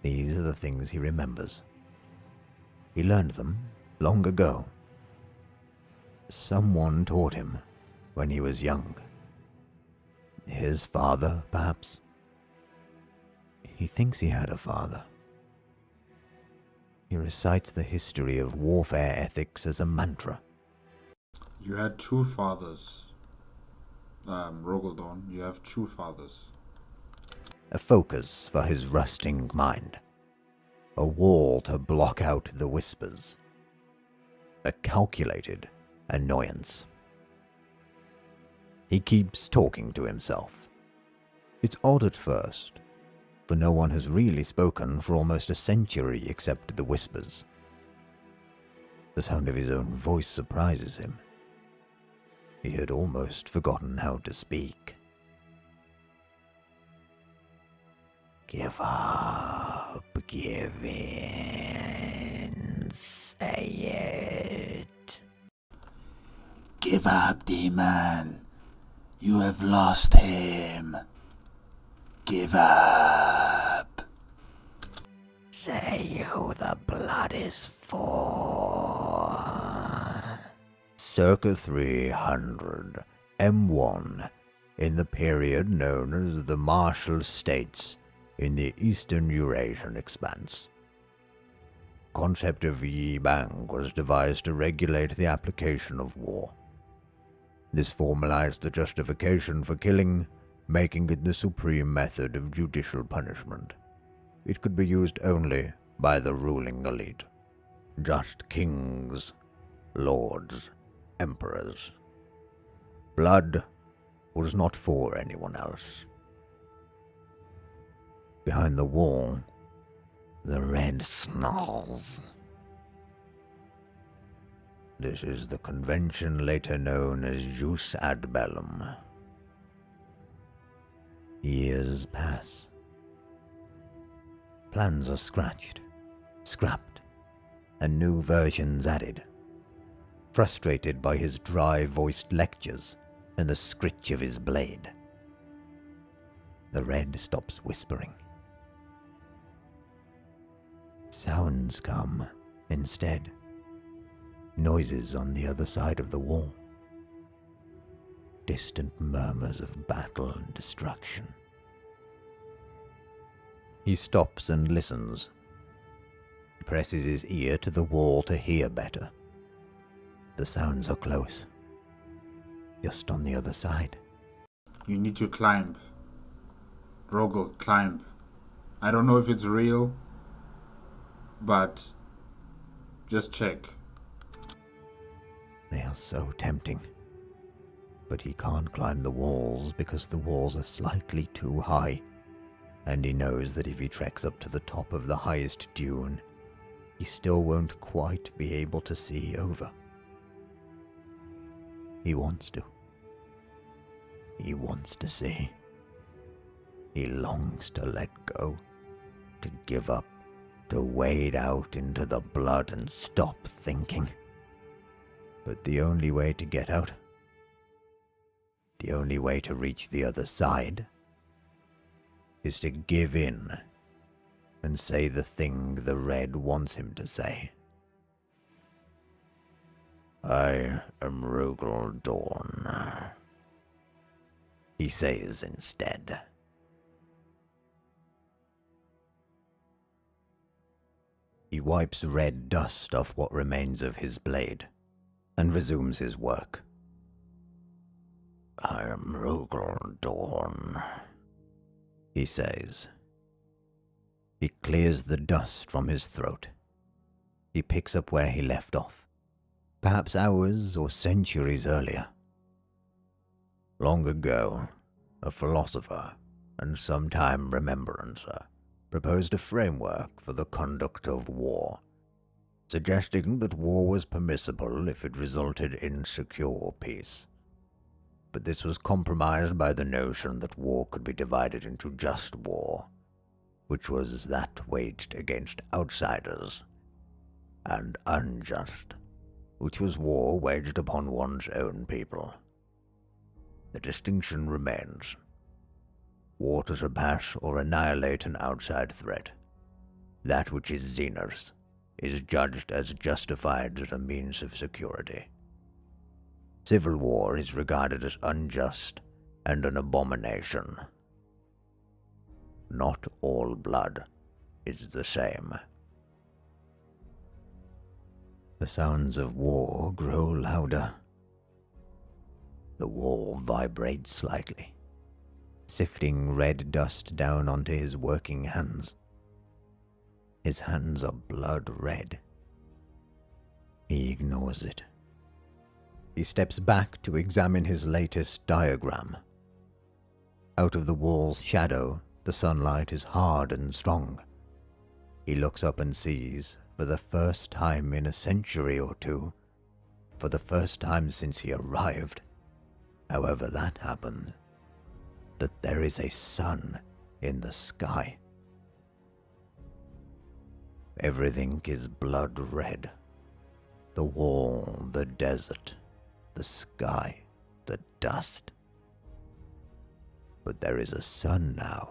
These are the things he remembers. He learned them long ago. Someone taught him when he was young. His father, perhaps? He thinks he had a father. He recites the history of warfare ethics as a mantra. You had two fathers. Rogal Dorn, you have two fathers. A focus for his rusting mind. A wall to block out the whispers. A calculated annoyance. He keeps talking to himself. It's odd at first, for no one has really spoken for almost a century except the whispers. The sound of his own voice surprises him. He had almost forgotten how to speak. Give up, give in, say it. Give up, demon. You have lost him. Give up. Say who the blood is for. Circa 300, M1, in the period known as the Martial States in the Eastern Eurasian Expanse. Concept of Yi-Bang was devised to regulate the application of war. This formalized the justification for killing, making it the supreme method of judicial punishment. It could be used only by the ruling elite. Just kings, lords, emperors. Blood was not for anyone else. Behind the wall, the red snarls. This is the convention later known as Jus ad Bellum. Years pass. Plans are scratched, scrapped, and new versions added. Frustrated by his dry-voiced lectures and the scritch of his blade, the red stops whispering. Sounds come instead. Noises on the other side of the wall. Distant murmurs of battle and destruction. He stops and listens. He presses his ear to the wall to hear better. The sounds are close. Just on the other side. You need to climb. Rogal, climb. I don't know if it's real, but just check. They are so tempting. But he can't climb the walls because the walls are slightly too high, and he knows that if he treks up to the top of the highest dune, he still won't quite be able to see over. He wants to. He wants to see. He longs to let go, to give up, to wade out into the blood and stop thinking. But the only way to get out, the only way to reach the other side, is to give in and say the thing the Red wants him to say. I am Rogal Dorn, he says instead. He wipes red dust off what remains of his blade and resumes his work. I am Rogal Dorn, he says. He clears the dust from his throat. He picks up where he left off, perhaps hours or centuries earlier. Long ago, a philosopher and sometime remembrancer proposed a framework for the conduct of war, suggesting that war was permissible if it resulted in secure peace. But this was compromised by the notion that war could be divided into just war, which was that waged against outsiders, and unjust, which was war waged upon one's own people. The distinction remains. War to surpass or annihilate an outside threat. That which is zenith is judged as justified as a means of security. Civil war is regarded as unjust and an abomination. Not all blood is the same. The sounds of war grow louder. The wall vibrates slightly, sifting red dust down onto his working hands. His hands are blood red. He ignores it. He steps back to examine his latest diagram. Out of the wall's shadow, the sunlight is hard and strong. He looks up and sees, for the first time in a century or two, for the first time since he arrived, however that happened, that there is a sun in the sky. Everything is blood red. The wall, the desert, the sky, the dust. But there is a sun now.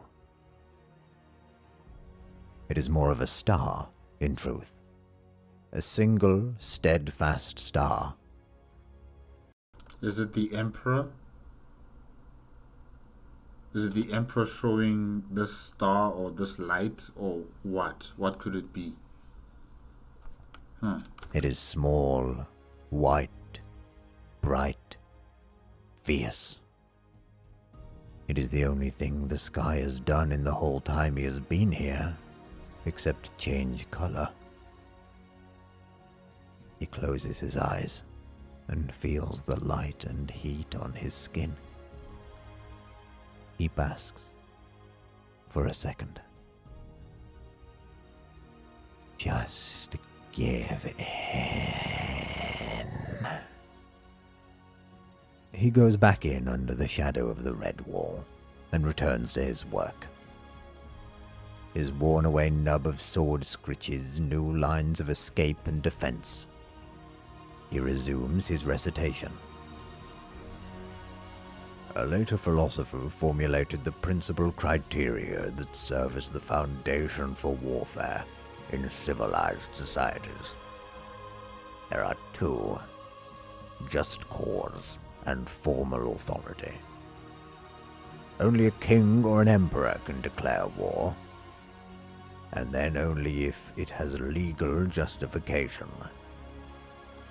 It is more of a star, in truth. A single, steadfast star. Is it the Emperor? Is it the Emperor showing this star or this light, or what? What could it be? It is small, white, bright, fierce. It is the only thing the sky has done in the whole time he has been here, except change color. He closes his eyes and feels the light and heat on his skin. He basks for a second. Just give in. He goes back in under the shadow of the red wall and returns to his work. His worn-away nub of sword scritches new lines of escape and defense. He resumes his recitation. A later philosopher formulated the principal criteria that serve as the foundation for warfare in civilized societies. There are two: just cause and formal authority. Only a king or an emperor can declare war, and then only if it has legal justification,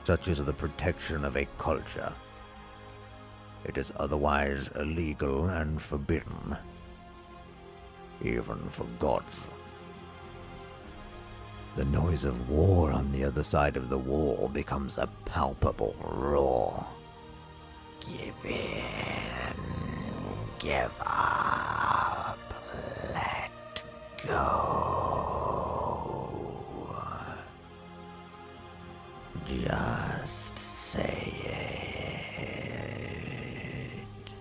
such as the protection of a culture. It is otherwise illegal and forbidden, even for gods. The noise of war on the other side of the wall becomes a palpable roar. Give in, give up, let go. Just say it.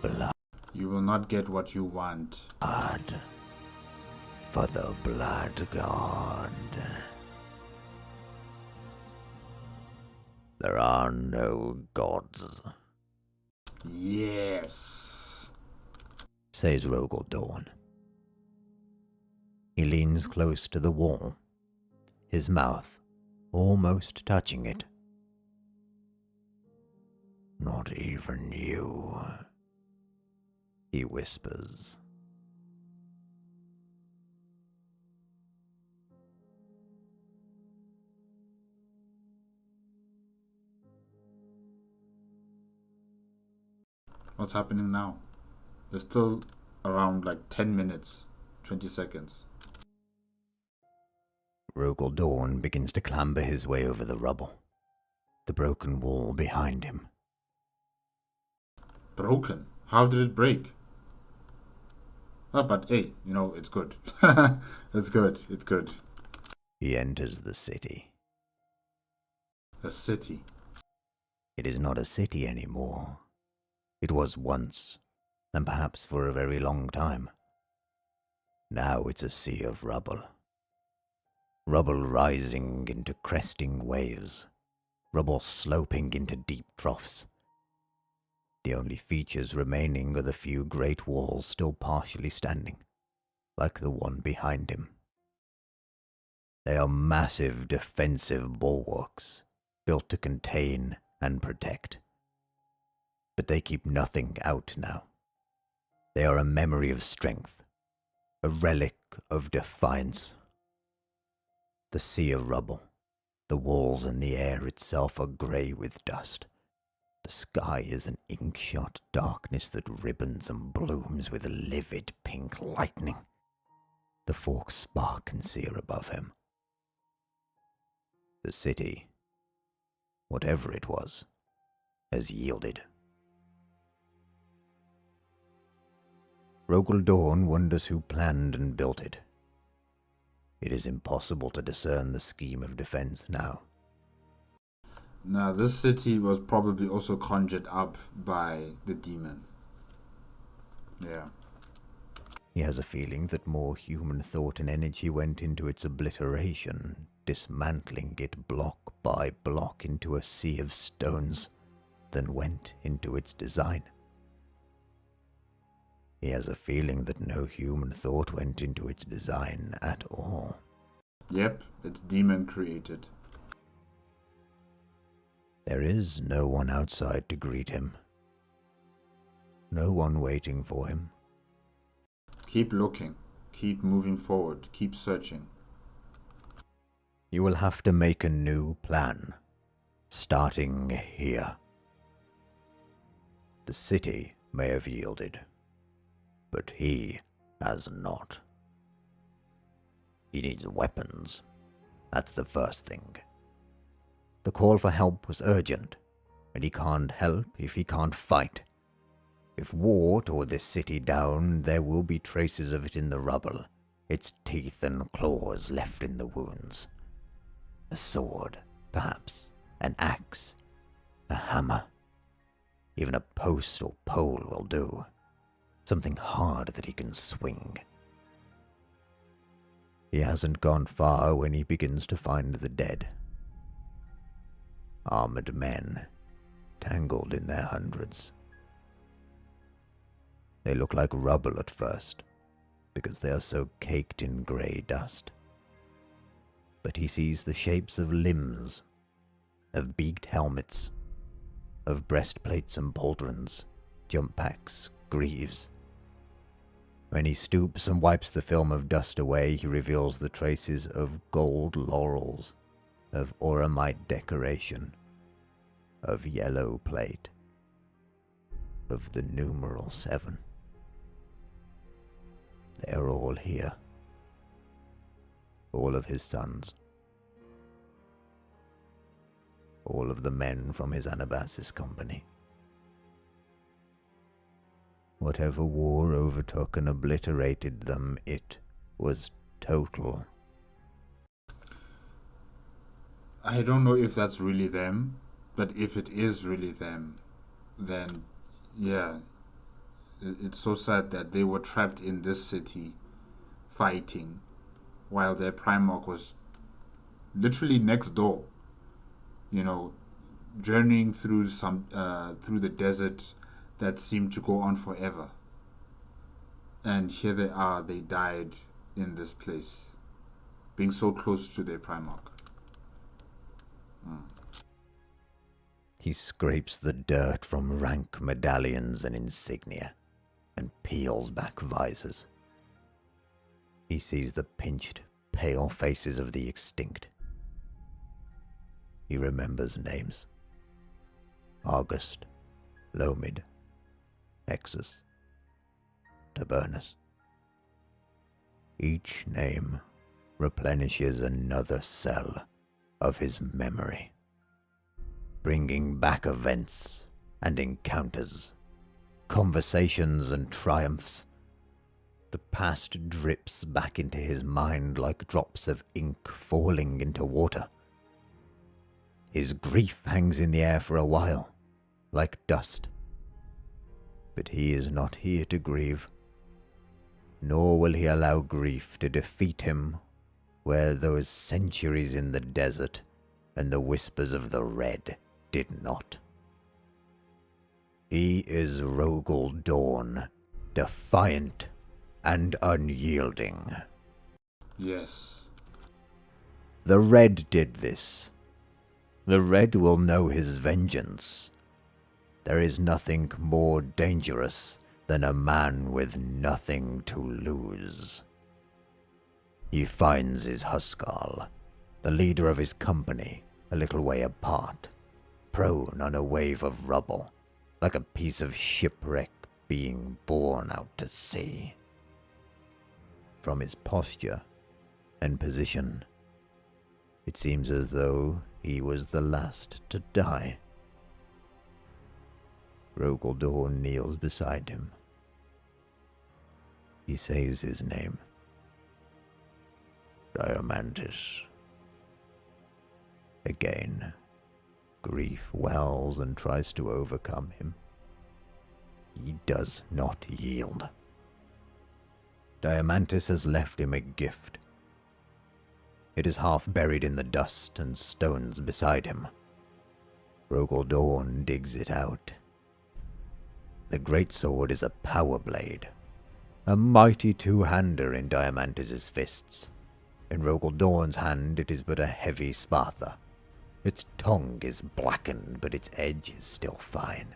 Blood. You will not get what you want. For the blood god. There are no gods, Yes. says Rogal Dorn. He leans close to the wall, his mouth almost touching it. "Not even you," he whispers. What's happening now? There's still around like 10 minutes, 20 seconds. Rogal Dorn begins to clamber his way over the rubble, the broken wall behind him. Broken? How did it break? Oh, but hey, it's good. It's good. It's good. He enters the city. A city. It is not a city anymore. It was once, and perhaps for a very long time. Now it's a sea of rubble. Rubble rising into cresting waves. Rubble sloping into deep troughs. The only features remaining are the few great walls still partially standing, like the one behind him. They are massive defensive bulwarks, built to contain and protect. But they keep nothing out now. They are a memory of strength, a relic of defiance. The sea of rubble, the walls and the air itself are grey with dust. The sky is an ink-shot darkness that ribbons and blooms with livid pink lightning. The forks spark and sear above him. The city, whatever it was, has yielded. Rogal Dorn wonders who planned and built it. It is impossible to discern the scheme of defense now. Now, this city was probably also conjured up by the demon. Yeah. He has a feeling that more human thought and energy went into its obliteration, dismantling it block by block into a sea of stones, than went into its design. He has a feeling that no human thought went into its design at all. Yep, it's demon created. There is no one outside to greet him. No one waiting for him. Keep looking. Keep moving forward. Keep searching. You will have to make a new plan, starting here. The city may have yielded, but he has not. He needs weapons. That's the first thing. The call for help was urgent, and he can't help if he can't fight. If war tore this city down, there will be traces of it in the rubble, its teeth and claws left in the wounds. A sword, perhaps, an axe, a hammer. Even a post or pole will do. Something hard that he can swing. He hasn't gone far when he begins to find the dead. Armored men, tangled in their hundreds. They look like rubble at first, because they are so caked in grey dust. But he sees the shapes of limbs, of beaked helmets, of breastplates and pauldrons, jump packs, greaves. When he stoops and wipes the film of dust away, he reveals the traces of gold laurels, of auramite decoration, of yellow plate, of the numeral 7. They are all here. All of his sons. All of the men from his Anabasis company. Whatever war overtook and obliterated them, it was total. I don't know if that's really them, but if it is really them, then yeah, it's so sad that they were trapped in this city fighting while their Primarch was literally next door, journeying through through the desert that seemed to go on forever. And here they are, they died in this place, being so close to their Primarch. He scrapes the dirt from rank medallions and insignia and peels back visors. He sees the pinched, pale faces of the extinct. He remembers names. August, Lomid, Exus, Tabernus. Each name replenishes another cell of his memory, bringing back events and encounters, conversations and triumphs. The past drips back into his mind like drops of ink falling into water. His grief hangs in the air for a while, like dust. But he is not here to grieve, nor will he allow grief to defeat him where those centuries in the desert and the whispers of the Red did not. He is Rogal Dorn, defiant and unyielding. Yes. The Red did this. The Red will know his vengeance. There is nothing more dangerous than a man with nothing to lose. He finds his Huskal, the leader of his company, a little way apart, prone on a wave of rubble, like a piece of shipwreck being borne out to sea. From his posture and position, it seems as though he was the last to die. Rogal Dorn kneels beside him. He says his name. Diamantis. Again, grief wells and tries to overcome him. He does not yield. Diamantis has left him a gift. It is half buried in the dust and stones beside him. Rogal Dorn digs it out. The greatsword is a power blade, a mighty two-hander in Diamantis' fists. In Rogal Dorn's hand it is but a heavy spatha. Its tongue is blackened, but its edge is still fine.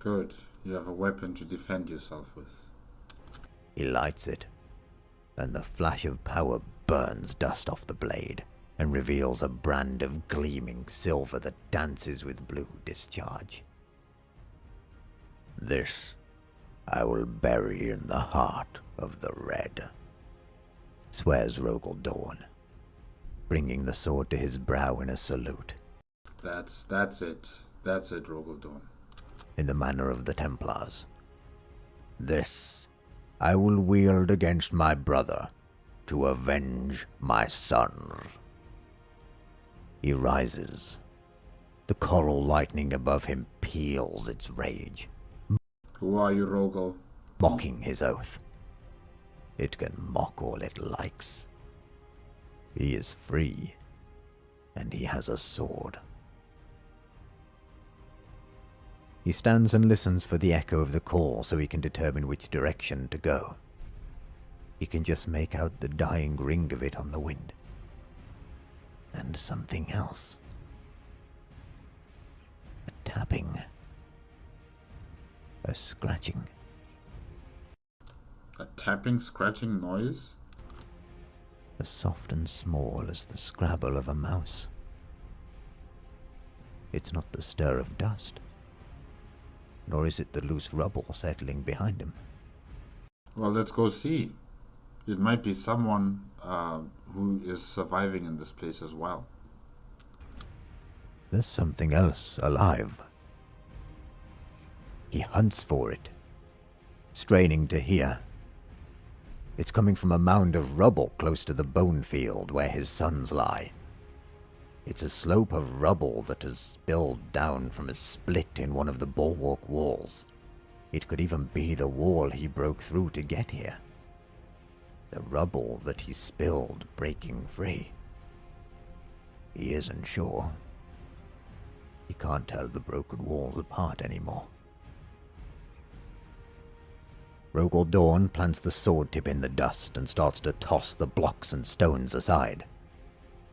Good. You have a weapon to defend yourself with. He lights it, and the flash of power burns dust off the blade and reveals a brand of gleaming silver that dances with blue discharge. This I will bury in the heart of the Red, swears Rogal Dorn, bringing the sword to his brow in a salute. That's it. That's it, Rogal Dorn. In the manner of the Templars. This I will wield against my brother to avenge my son. He rises. The coral lightning above him peals its rage. Who are you, Rogal? Mocking his oath. It can mock all it likes. He is free, and he has a sword. He stands and listens for the echo of the call so he can determine which direction to go. He can just make out the dying ring of it on the wind. And something else. A tapping. A scratching. A tapping, scratching noise? As soft and small as the scrabble of a mouse. It's not the stir of dust, nor is it the loose rubble settling behind him. Well, let's go see. It might be someone who is surviving in this place as well. There's something else alive. He hunts for it, straining to hear. It's coming from a mound of rubble close to the bone field where his sons lie. It's a slope of rubble that has spilled down from a split in one of the bulwark walls. It could even be the wall he broke through to get here. The rubble that he spilled breaking free. He isn't sure. He can't tell the broken walls apart anymore. Rogal Dorn plants the sword tip in the dust and starts to toss the blocks and stones aside.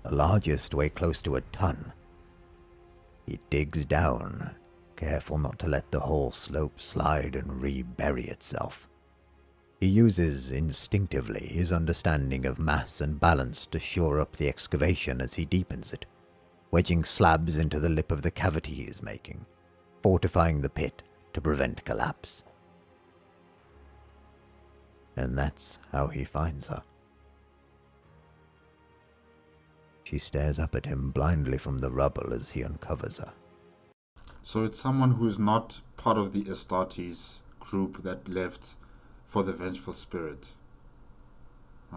The largest weigh close to a ton. He digs down, careful not to let the whole slope slide and rebury itself. He uses instinctively his understanding of mass and balance to shore up the excavation as he deepens it, wedging slabs into the lip of the cavity he is making, fortifying the pit to prevent collapse. And that's how he finds her. She stares up at him blindly from the rubble as he uncovers her. So it's someone who's not part of the Astartes group that left for the Vengeful Spirit.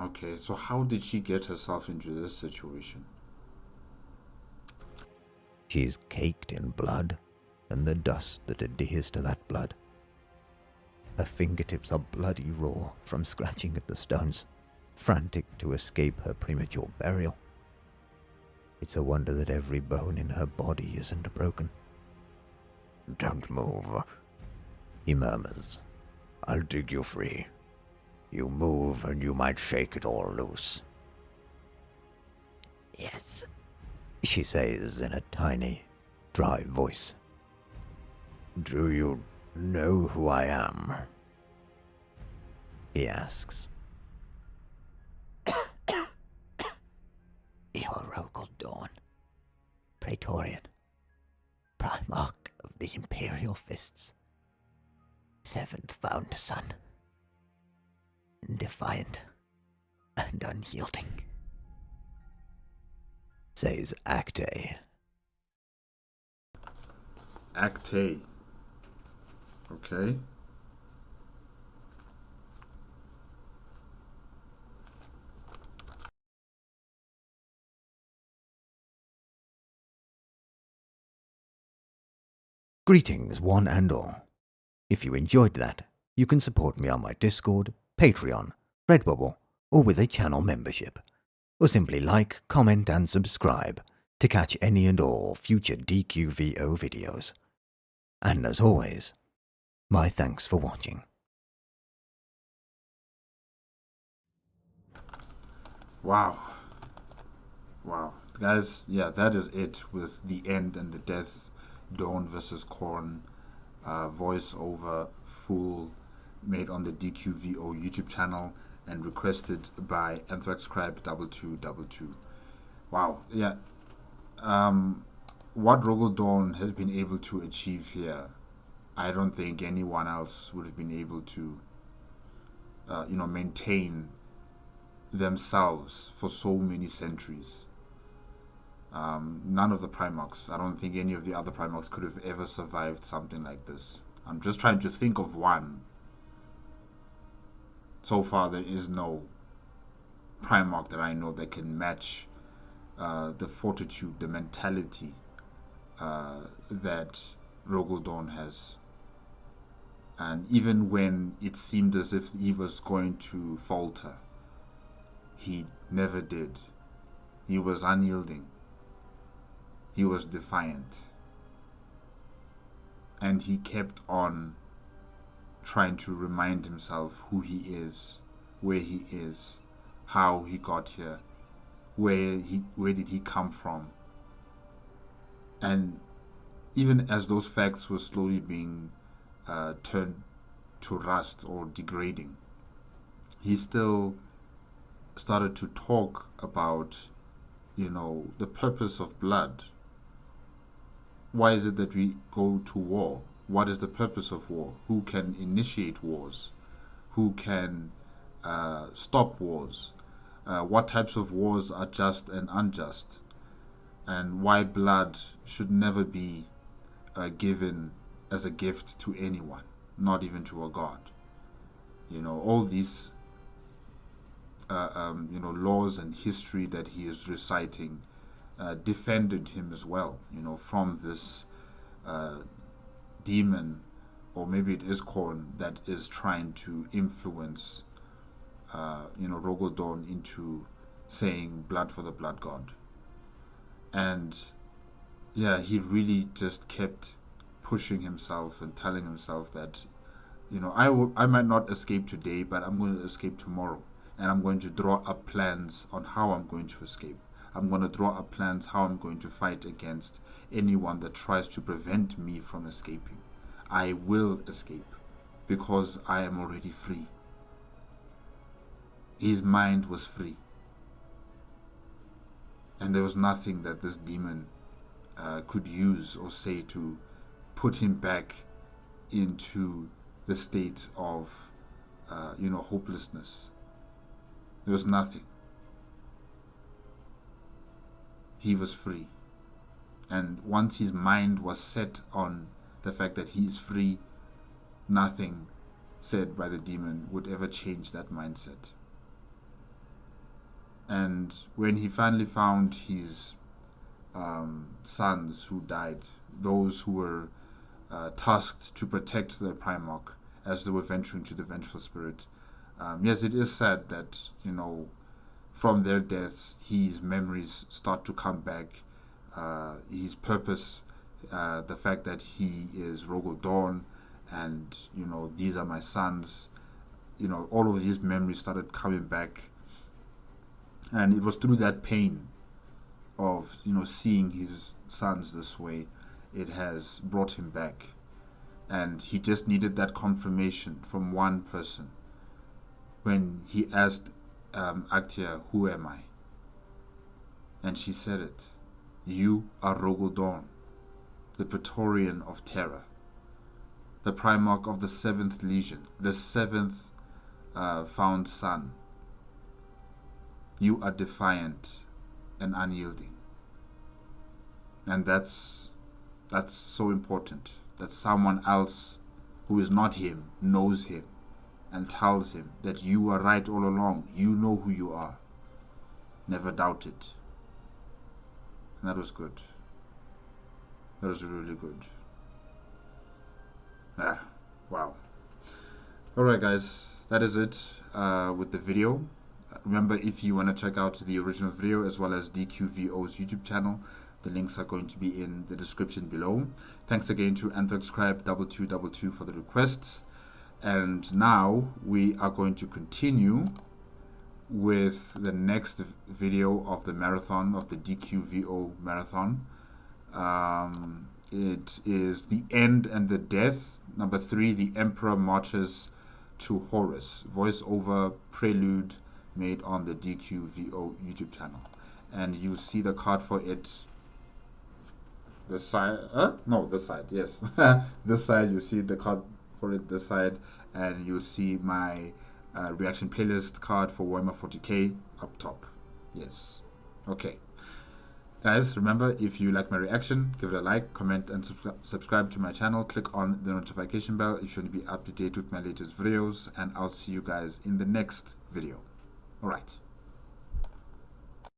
Okay, so how did she get herself into this situation? She's caked in blood and the dust that adheres to that blood. Her fingertips are bloody raw from scratching at the stones, frantic to escape her premature burial. It's a wonder that every bone in her body isn't broken. "Don't move," he murmurs. "I'll dig you free. You move and you might shake it all loose." "Yes," she says in a tiny, dry voice. "Do you know who I am?" he asks. "You're Rogal Dorn, Preatorian, Primarch of the Imperial Fists, 7th found son, defiant and unyielding," says Acte. Acte. Okay. Greetings, one and all. If you enjoyed that, you can support me on my Discord, Patreon, Redbubble, or with a channel membership. Or simply like, comment, and subscribe to catch any and all future DQVO videos. And as always, my thanks for watching. Wow. Wow. Guys, yeah, that is it with the end and the death. Dorn versus Khorne. Voice over full made on the DQVO YouTube channel and requested by AnthraxCrab2222. Wow. Yeah. What Rogal Dorn has been able to achieve here, I don't think anyone else would have been able to maintain themselves for so many centuries. None of the Primarchs, I don't think any of the other Primarchs could have ever survived something like this. I'm just trying to think of one. So far, there is no Primarch that I know that can match the fortitude, the mentality that Rogal Dorn has. And even when it seemed as if he was going to falter, he never did. He was unyielding. He was defiant. And he kept on trying to remind himself who he is, where he is, how he got here, where did he come from. And even as those facts were slowly being turned to rust or degrading, he still started to talk about, the purpose of blood. Why is it that we go to war? What is the purpose of war? Who can initiate wars? Who can stop wars? What types of wars are just and unjust? And why blood should never be given as a gift to anyone, not even to a god. All these laws and history that he is reciting defended him as well, from this demon, or maybe it is Khorne, that is trying to influence Rogal Dorn into saying blood for the blood god. And yeah, he really just kept pushing himself and telling himself that You know, I might not escape today, but I'm going to escape tomorrow. And I'm going to draw up plans on how I'm going to escape. I'm going to draw up plans how I'm going to fight against anyone that tries to prevent me from escaping. I will escape because I am already free. His mind was free. And there was nothing that this demon could use or say to put him back into the state of, hopelessness. There was nothing. He was free. And once his mind was set on the fact that he is free, nothing said by the demon would ever change that mindset. And when he finally found his sons who died, those who were tasked to protect the Primarch as they were venturing to the Vengeful Spirit, yes, it is sad that, from their deaths, his memories start to come back. His purpose, the fact that he is Rogal Dorn, and, these are my sons, all of these memories started coming back. And it was through that pain of, seeing his sons this way, it has brought him back. And he just needed that confirmation from one person when he asked Actia, "Who am I?" And she said it. "You are Rogal Dorn, the Preatorian of Terra, the Primarch of the 7th Legion, the 7th found son. You are defiant and unyielding." And that's so important, that someone else who is not him knows him and tells him that you are right all along. You know who you are. Never doubt it. And that was good. That was really good. Wow. Alright guys, that is it with the video. Remember, if you want to check out the original video as well as DQVO's YouTube channel, the links are going to be in the description below. Thanks again to AnthraxCrab2222 for the request. And now we are going to continue with the next video of the marathon, of the DQVO marathon. It is The End and the Death. Number 3, The Emperor Marches to Horus. Voiceover prelude made on the DQVO YouTube channel. And you see the card for it. The side, this side, yes. This side, you see the card for it this side. And you'll see my reaction playlist card for Warhammer 40k up top. Yes. Okay. Guys, remember, if you like my reaction, give it a like, comment, and subscribe to my channel. Click on the notification bell if you want to be up to date with my latest videos. And I'll see you guys in the next video. Alright.